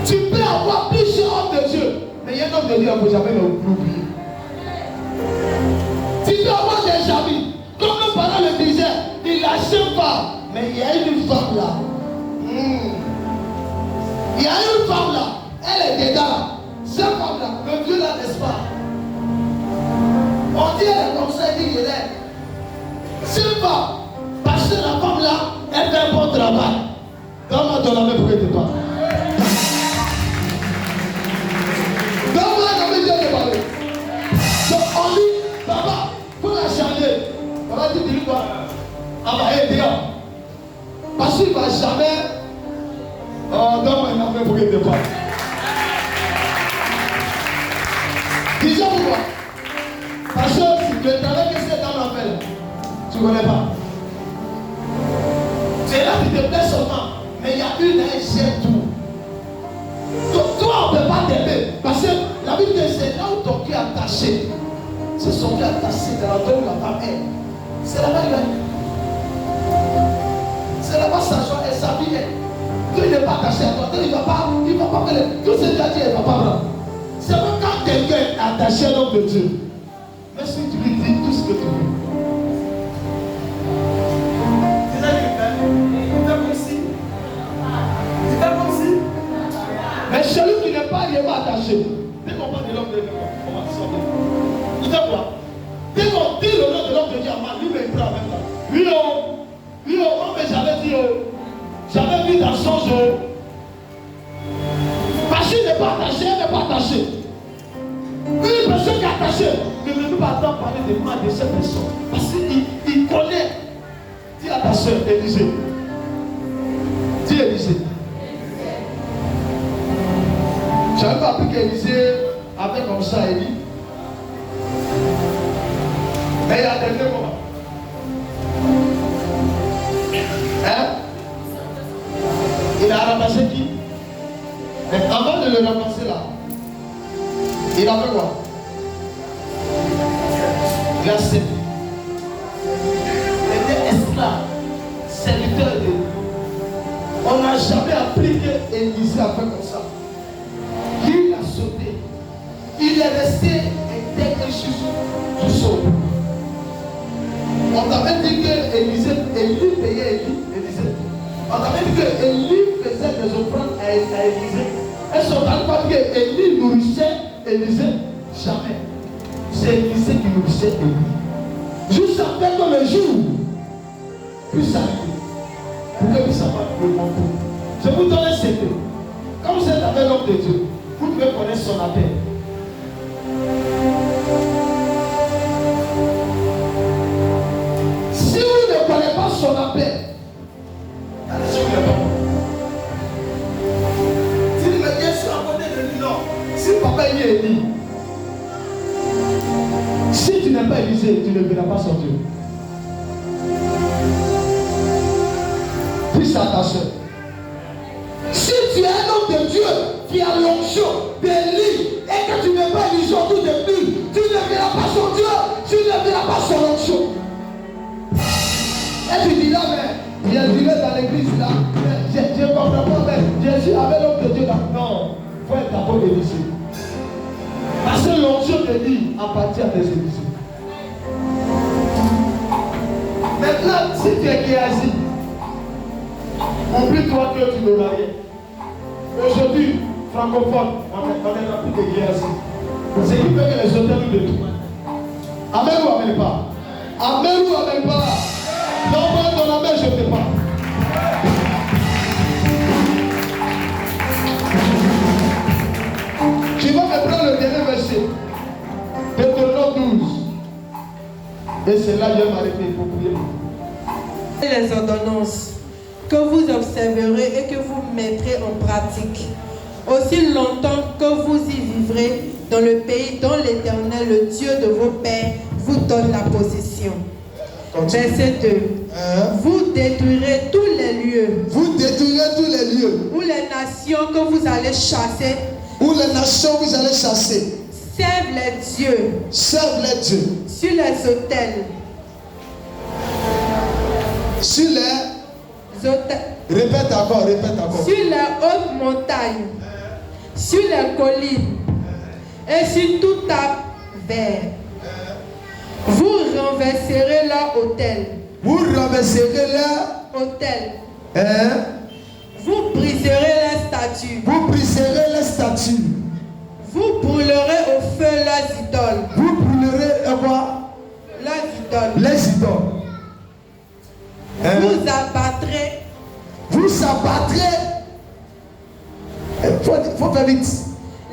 Tu peux avoir plusieurs hommes de Dieu, mais il y a un homme de Dieu, il ne faut jamais l'oublier. Tu peux avoir des amis, comme nos parents le disaient, il lâche pas, mais il y a une femme là. Il y a une femme là, elle est dedans là. Cette femme là, le Dieu là, n'est-ce pas? On dit elle est comme ça, il dit qu'il est. C'est pas, parce que la femme là, elle fait un bon travail. Donne-moi ton ami pour que tu parles. Donne-moi ton ami pour que tu parles. Donc on dit, papa, il faut la changer. Papa dit, dis-lui quoi? Ah bah, elle est dehors. Parce qu'il ne va jamais. Oh, donne-moi un ami pour que tu parles. Disons pourquoi. Parce que le travail que cette dame a fait, tu ne connais pas. C'est là que tu te plais seulement. Mais il y a une elle gère tout. Donc toi, on ne peut pas t'aider. Parce que la Bible dit c'est là où ton cœur est attaché. C'est son cœur attaché dans la donne où la femme est. C'est là-bas il va. C'est là-bas sa joie et sa vie est. Dieu n'est pas attaché à toi. Il ne va pas faire tout ce que tu as dit, il ne va pas prendre. C'est même quand quelqu'un est attaché à l'homme de Dieu. Mais si tu lui dis tout ce que tu veux. C'est ça qu'il fait. Il fait comme si. Il fait comme si. sacrément attaché. Dès qu'on parle de l'homme de Dieu, on va sortir. Vous savez quoi? Dès qu'on dit le nom de l'homme de Dieu, lui-même prend avec ça. Oui, oh, mais j'avais dit, j'avais vu dans son jeu. Parce qu'il n'est pas attaché, elle n'est pas attachée. Une personne qui est attachée ne veut pas attendre parler de moi de cette personne. Parce qu'il connaît. Dis à ta soeur, Élisée. Dis Élisée. Je n'avais pas appris qu'Élisée avait comme ça Élie. Mais il y a des deux moments. Hein? Il a ramassé qui? Mais avant de le ramasser là, il a fait quoi? Il a servi. Il était esclave, serviteur de Dieu. On n'a jamais appris que Élisée a fait comme ça. Il a sauté. Il est resté intègre sur du sol. On t'avait dit que Élie payait Élisée. On t'avait dit que Élie faisait des offrandes à Élisée. Est-ce qu'on n'a pas dit que Élie nourrissait Élisée? Jamais. C'est Élisée qui nourrissait Élie. Juste après que le jour puisse arriver. Pour que puisse avoir le bon coup. Je vous donne un secret. Quand vous êtes avec l'homme de Dieu, vous devez connaître son appel. Si vous ne connaissez pas son appel, allez-y, vous n'êtes pas bon. Si vous me dites sur à côté de lui, non. Si papa est Élie, si tu n'es pas Élisée, tu ne verras pas son Dieu. Dis ça à ta soeur. Si tu es un homme de Dieu qui a l'onction d'Élie et que tu n'es pas Élisée autour de lui, tu ne verras pas son Dieu, tu ne verras pas son onction. Et tu dis là, mais je dirais dans l'église là, je ne comprends pas, mais je suis avec l'homme de Dieu là. Non, il faut être d'abord Élisée. Parce que l'onction d'Élie appartient à des Élisées. Maintenant, si tu es Géasi, oublie-toi que tu n'auras rien. Aujourd'hui, francophone, on est rempli de Géasi. C'est qui fait que les hôtels nous détruisent. Amen ou amen pas? Amen ou amen pas? Non, moi, ton amen, je ne sais pas. Tu vas me prendre le dernier verset. Deutéronome 12. Et c'est là que je vais m'arrêter pour prier. Les ordonnances que vous observerez et que vous mettrez en pratique, aussi longtemps que vous y vivrez dans le pays dont l'Éternel, le Dieu de vos pères, vous donne la possession. Verset 2. Vous détruirez tous les lieux. Vous détruirez tous les lieux. Où les nations que vous allez chasser. Où les nations vous allez chasser. Servent les dieux. Servent les dieux. Sur les autels. Sur les autels. Répète encore. Sur les hautes montagnes. Sur les collines. Et sur tout arbre vert. Vous renverserez leur autel. Vous renverserez leur autel. Vous briserez les statues. Vous briserez les statues. Vous brûlerez au feu leurs idoles. Vous brûlerez quoi? Leurs idoles. Les idoles. Vous abattrez. Vous abattrez. Faut faire vite.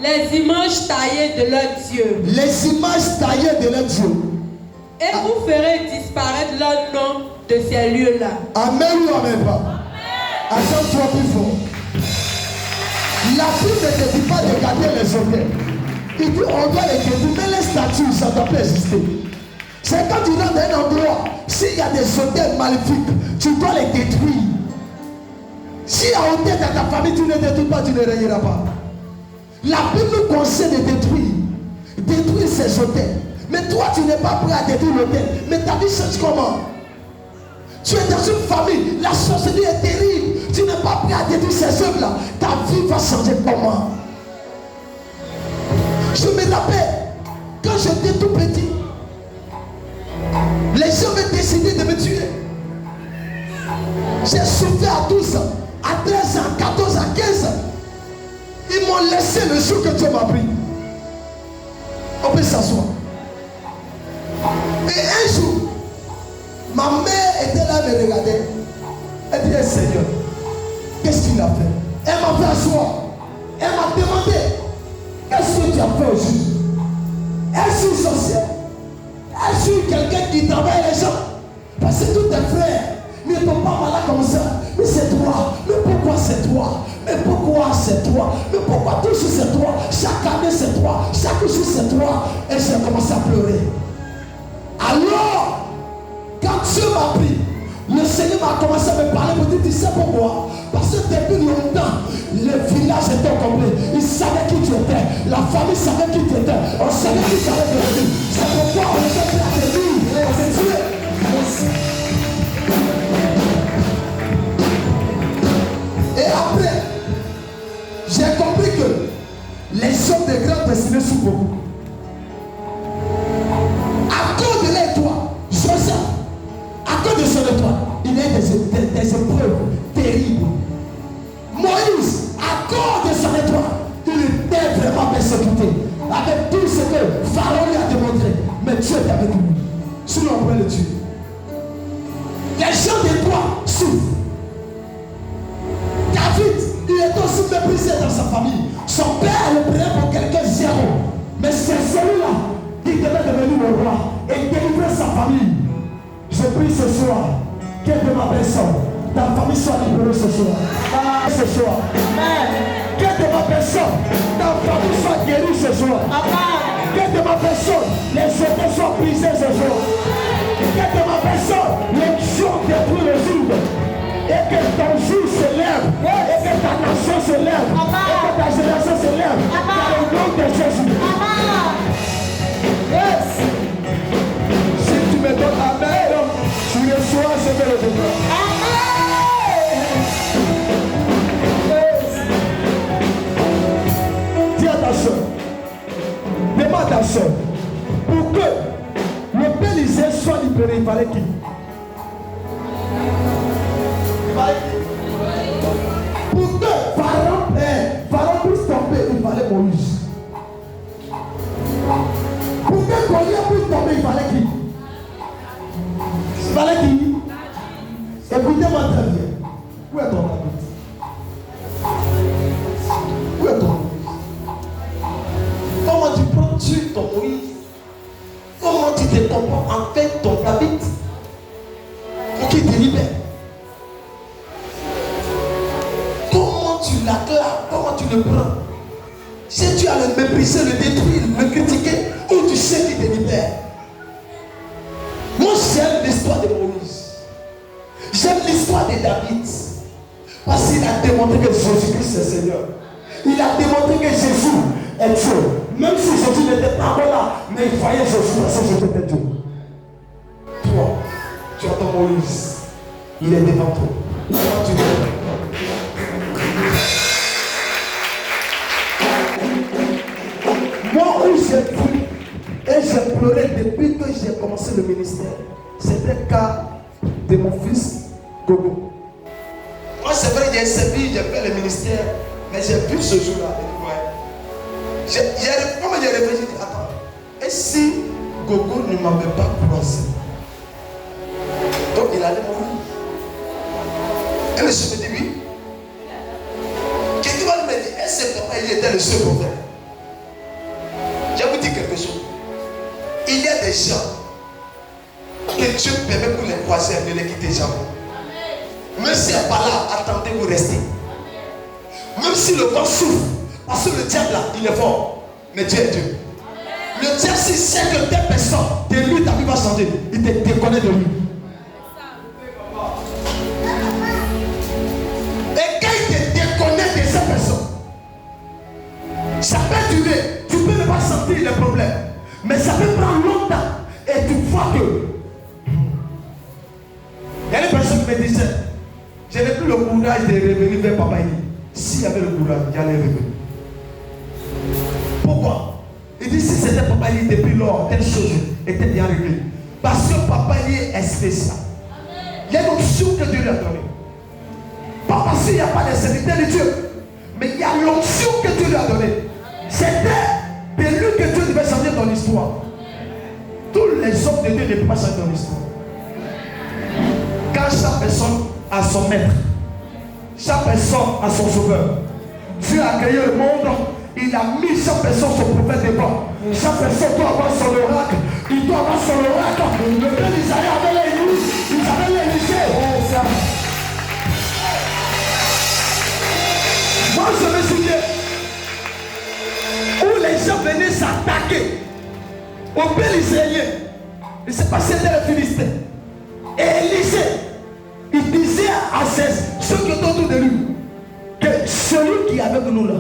Les images taillées de leurs dieux. Les images taillées de leurs dieux. Et vous ferez disparaître leur nom de ces lieux-là. Amen ou amen pas? Attends-toi plus fort. La Bible ne te dit pas de garder les hôtels. Il dit on doit les détruire. Mais les statues, ça ne doit pas exister. C'est quand tu rentres dans un endroit, s'il y a des hôtels maléfiques, tu dois les détruire. S'il y a un hôtel dans ta famille, tu ne détruis pas, tu ne régneras pas. La Bible nous conseille de détruire ces hôtels. Mais toi, tu n'es pas prêt à détruire l'hôtel. Mais ta vie change comment? Tu es dans une famille, la sorcellerie est terrible. Tu n'es pas prêt à détruire ces œuvres-là. Ta vie va changer comment? Je me rappelle, quand j'étais tout petit, les gens avaient décidé de me tuer. J'ai souffert à 12 ans, à 13 ans, 14 ans, 15 ans. Ils m'ont laissé le jour que Dieu m'a pris. On peut s'asseoir. Et un jour, ma mère était là, me regardait. Elle dit, Seigneur, qu'est-ce qu'il a fait? Elle m'a fait asseoir. Elle m'a demandé, qu'est-ce que tu as fait au juste? Elle suis sorcière. Elle suis quelqu'un qui travaille les gens. Parce que tous tes frères ne sont pas malades comme ça. Mais c'est toi. Mais pourquoi c'est toi? Mais pourquoi c'est toi? Mais pourquoi toujours c'est toi? Chaque année c'est toi. Chaque jour c'est toi. Et j'ai commencé à pleurer. Alors, quand Dieu m'a pris, le Seigneur m'a commencé à me parler pour dire, tu sais pourquoi? Parce que depuis longtemps, le village était complet. Ils savaient qui tu étais. La famille savait qui tu étais. On savait qui t'avait perdu. C'est pourquoi on était prêt à te dire, à te tuer. Et après, j'ai compris que les hommes de grande destinée sont beaucoup. À cause de l'étoile, Joseph, à cause de son étoile, il y a des épreuves terribles. Moïse, à cause de son étoile, il était vraiment persécuté. Avec tout ce que Pharaon lui a démontré. Mais Dieu est avec lui. Sinon on pourrait le tuer. Les gens d'étoile souffrent. David, il est aussi méprisé dans sa famille. Son père le prenait pour quelqu'un zéro. Mais c'est celui-là qui devait devenir le roi et délivrer sa famille. Je prie ce soir que de ma personne, ta famille soit libérée ce soir. Ce soir. Que de ma personne, ta famille soit guérie ce soir. Que de ma personne, les étés soient brisés ce soir. Que de ma personne, les jours détruits le jour. Et que ton jour se lève. Et que ta nation se lève. Et que ta génération se lève. Dans le nom de Jésus. Yes. Si tu me donnes amen, tu reçois ce que je veux. Dis à ta soeur, demande à ta soeur, pour que le Pélisée soit libéré, il fallait qui? Pour que Pharaon puisse tomber, il fallait Moïse. Pour que Goliath puisse tomber, il fallait qui? Il fallait qui? Écoutez-moi très bien. Où est ton David? Où est ton Moïse? Comment tu prends sur ton Moïse? Comment tu te comprends en fait ton David? Pour qu'il te libère. Comment tu l'acclames? Comment tu le prends? Si tu as le mépriser, le détruire, le critiquer, ou tu sais qu'il te libère. Moi j'aime l'histoire de Moïse. J'aime l'histoire de David. Parce qu'il a démontré que Jésus-Christ est Seigneur. Il a démontré que Jésus est Dieu. Même si Jésus n'était pas là, mais il voyait Jésus parce que Jésus était Dieu. Toi, tu entends Moïse. Il est devant toi. Comment tu veux? Moi où j'ai pris et j'ai pleuré depuis que j'ai commencé le ministère, c'était le cas de mon fils Gogo. Moi c'est vrai que j'ai servi, j'ai fait le ministère, mais j'ai vu ce jour-là. Comment j'ai réfléchi, j'ai dit, attends, et si Gogo ne m'avait pas croisé? Donc il allait mourir. Et le chef me dit oui. Quelqu'un va me dire, est-ce que papa il était le seul prophète? Je vais vous dire quelque chose. Il y a des gens que Dieu permet pour les croiser, de les quitter jamais. Même si elle n'est pas là, attendez, vous restez. Même si le vent souffle, parce que le diable là, il est fort. Mais Dieu est Dieu. Le diable, s'il sait que telle personne, de lui, ta vie va changer, il te déconne de lui. Et quand il te déconne de cette personne, ça peut durer. Tu peux ne pas sentir les problèmes, mais ça peut prendre longtemps. Et tu vois que il y a des personnes qui me disaient, je n'ai plus le courage de revenir vers Papa Eli. S'il y avait le courage, j'allais revenir. Pourquoi? Il dit si c'était Papa Eli depuis lors, telle chose était bien réglée. Parce que Papa Eli est spécial. Il y a une option que Dieu lui a donnée. Pas parce qu'il n'y a pas de serviteur de Dieu, Mais il y a l'onction que Dieu lui a donnée. C'était de lui que Dieu devait changer ton histoire. Tous les hommes de Dieu ne peuvent pas changer ton histoire. Quand chaque personne a son maître, chaque personne a son sauveur. Dieu a créé le monde, il a mis chaque personne son prophète devant. Chaque personne doit avoir son oracle. Il doit avoir son oracle. Le père d'Israël avait l'Église, ils avaient l'Élysée. Moi je me souviens où les gens venaient s'attaquer au peuple israélien. Il s'est passé dans le Philistin. Et Élisée, il disait à ceux qui étaient autour de lui que celui qui est avec nous là,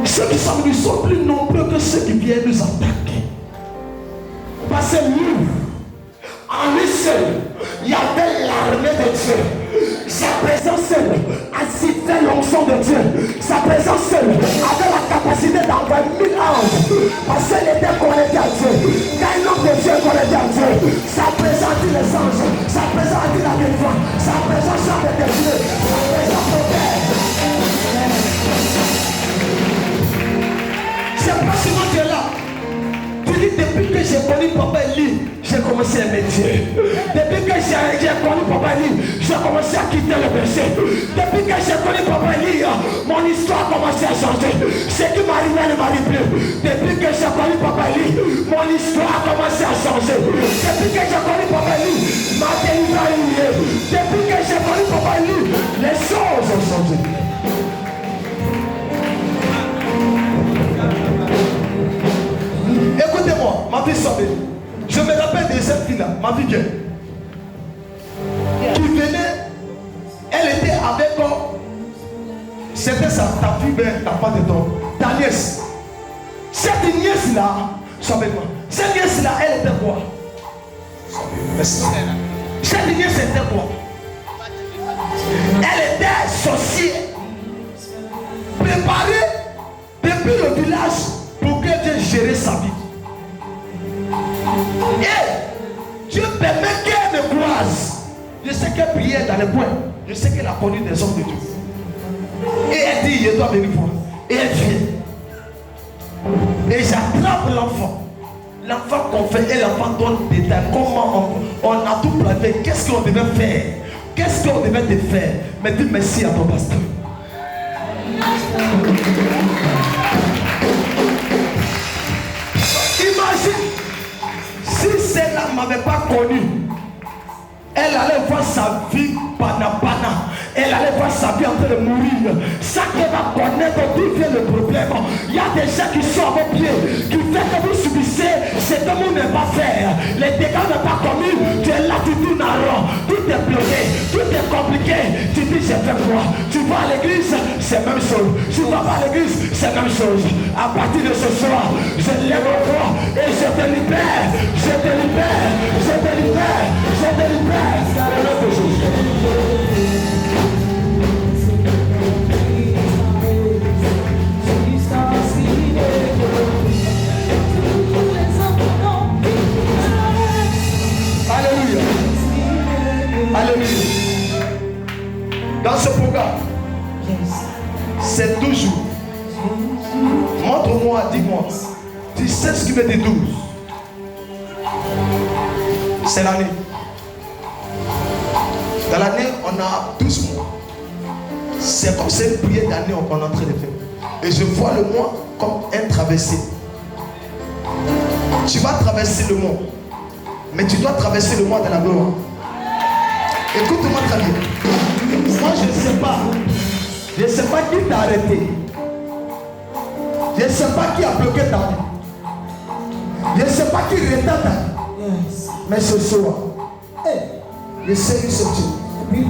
ceux qui sont venus sont plus nombreux que ceux qui viennent nous attaquer. Parce que nous, en lui seul, il y avait l'armée de Dieu. Sa présence seule a cité l'onction de Dieu. Sa présence seule avait la capacité d'envoyer 1000 anges. Parce qu'elle était connectée à Dieu. Quand un homme de Dieu est connecté à Dieu, sa présence dit les anges, sa présence dit la défense, sa présence chante des dieux, sa présence protège. C'est pas seulement Dieu là. Tu dis depuis que j'ai connu Papa Eli, j'ai commencé à aimer Dieu. Depuis que j'ai connu Papa Eli, j'ai commencé à quitter le péché. Depuis que j'ai connu Papa Eli, mon histoire a commencé à changer. Ce qui m'arrivait ne m'arrive plus. Depuis que j'ai connu Papa Eli, mon histoire a commencé à changer. Depuis que j'ai connu Papa Eli, ma délivrance est liée. Depuis que j'ai connu Papa Eli, les choses ont changé. Écoutez-moi, ma fille sauvée. Je me rappelle de cette fille-là, ma fille qui venait, elle était avec c'était ta fille, ta part de ta nièce. Cette nièce-là, savez-moi, cette nièce-là, elle était quoi? Cette nièce était quoi? Elle était sorcière, préparée depuis le village pour que Dieu gère sa vie. Et Dieu permet qu'elle me croise. Je sais qu'elle priait dans les bois. Je sais qu'elle a connu des hommes de Dieu. Et elle dit, je dois venir voir. Et elle vient. Et j'attrape l'enfant. L'enfant qu'on fait et l'enfant donne des détails. Comment on a tout plané. Qu'est-ce qu'on devait faire? Qu'est-ce qu'on devait te faire? Mais dis merci à ton pasteur. Imagine si celle-là ne m'avait pas connu, elle allait voir sa vie panapana. Elle allait voir sa vie en train de mourir. Ça qu'elle va connaître d'où vient le problème. Il y a des gens qui sont à vos pieds, qui fait que vous subissez ce que vous n'avez pas faire. Les dégâts ne pas commis. Tu es là, tu tournes en rond. Tout est bloqué, tout est compliqué. Tu dis, j'ai fait quoi? Tu vas à l'église, c'est la même chose. Tu vas pas à l'église, c'est la même chose. À partir de ce soir, je lève mon bras et je te libère. Je te libère, je te libère, je te libère. C'est la même chose. Alléluia. Alléluia. Dans ce programme, c'est toujours. Montre-moi, dis-moi. Tu sais ce qui met des 12. C'est l'année. Dans l'année, on a 12 mois. C'est comme cette prière d'année qu'on est en train de faire. Et je vois le mois comme un traversé. Tu vas traverser le mois. Mais tu dois traverser le mois de la gloire. Écoute-moi très bien. Moi, je ne sais pas. Je ne sais pas qui t'a arrêté. Je ne sais pas qui a bloqué ta vie. Je ne sais pas qui retarde ta vie. Mais ce soir, je sais que c'est Dieu. Que le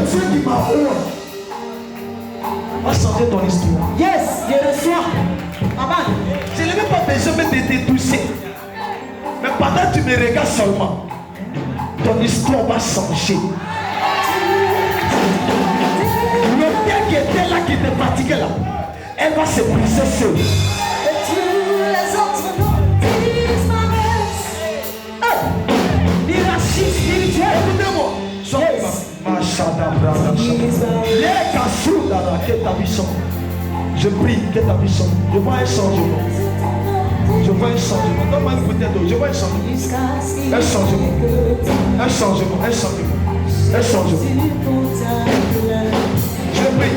Dieu qui m'a ouvert va changer ton histoire. Yes, je reçois. Maman, Je n'ai même pas besoin de te toucher. Mais pendant que tu me regardes seulement, ton histoire va changer. Le terre qui était là, qui te fatiguait là, elle va se briser seule. et tous les autres noms disparaissent. Hiérarchie spirituelle. Écoutez-moi. Yes. Ma chambre. Je prie que ta vie change. Je vois un changement. Je vois un changement. Donne-moi une bouteille d'eau. Je vois un changement. Un changement. Un changement. Un changement. Un changement. Je prie.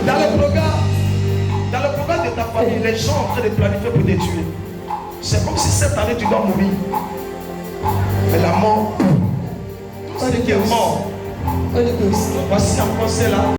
Dans le programme de ta famille, les gens sont en train de planifier pour te tuer. C'est comme si cette année tu dois mourir. Mais la mort, tout ce qui est mort, voici en français là.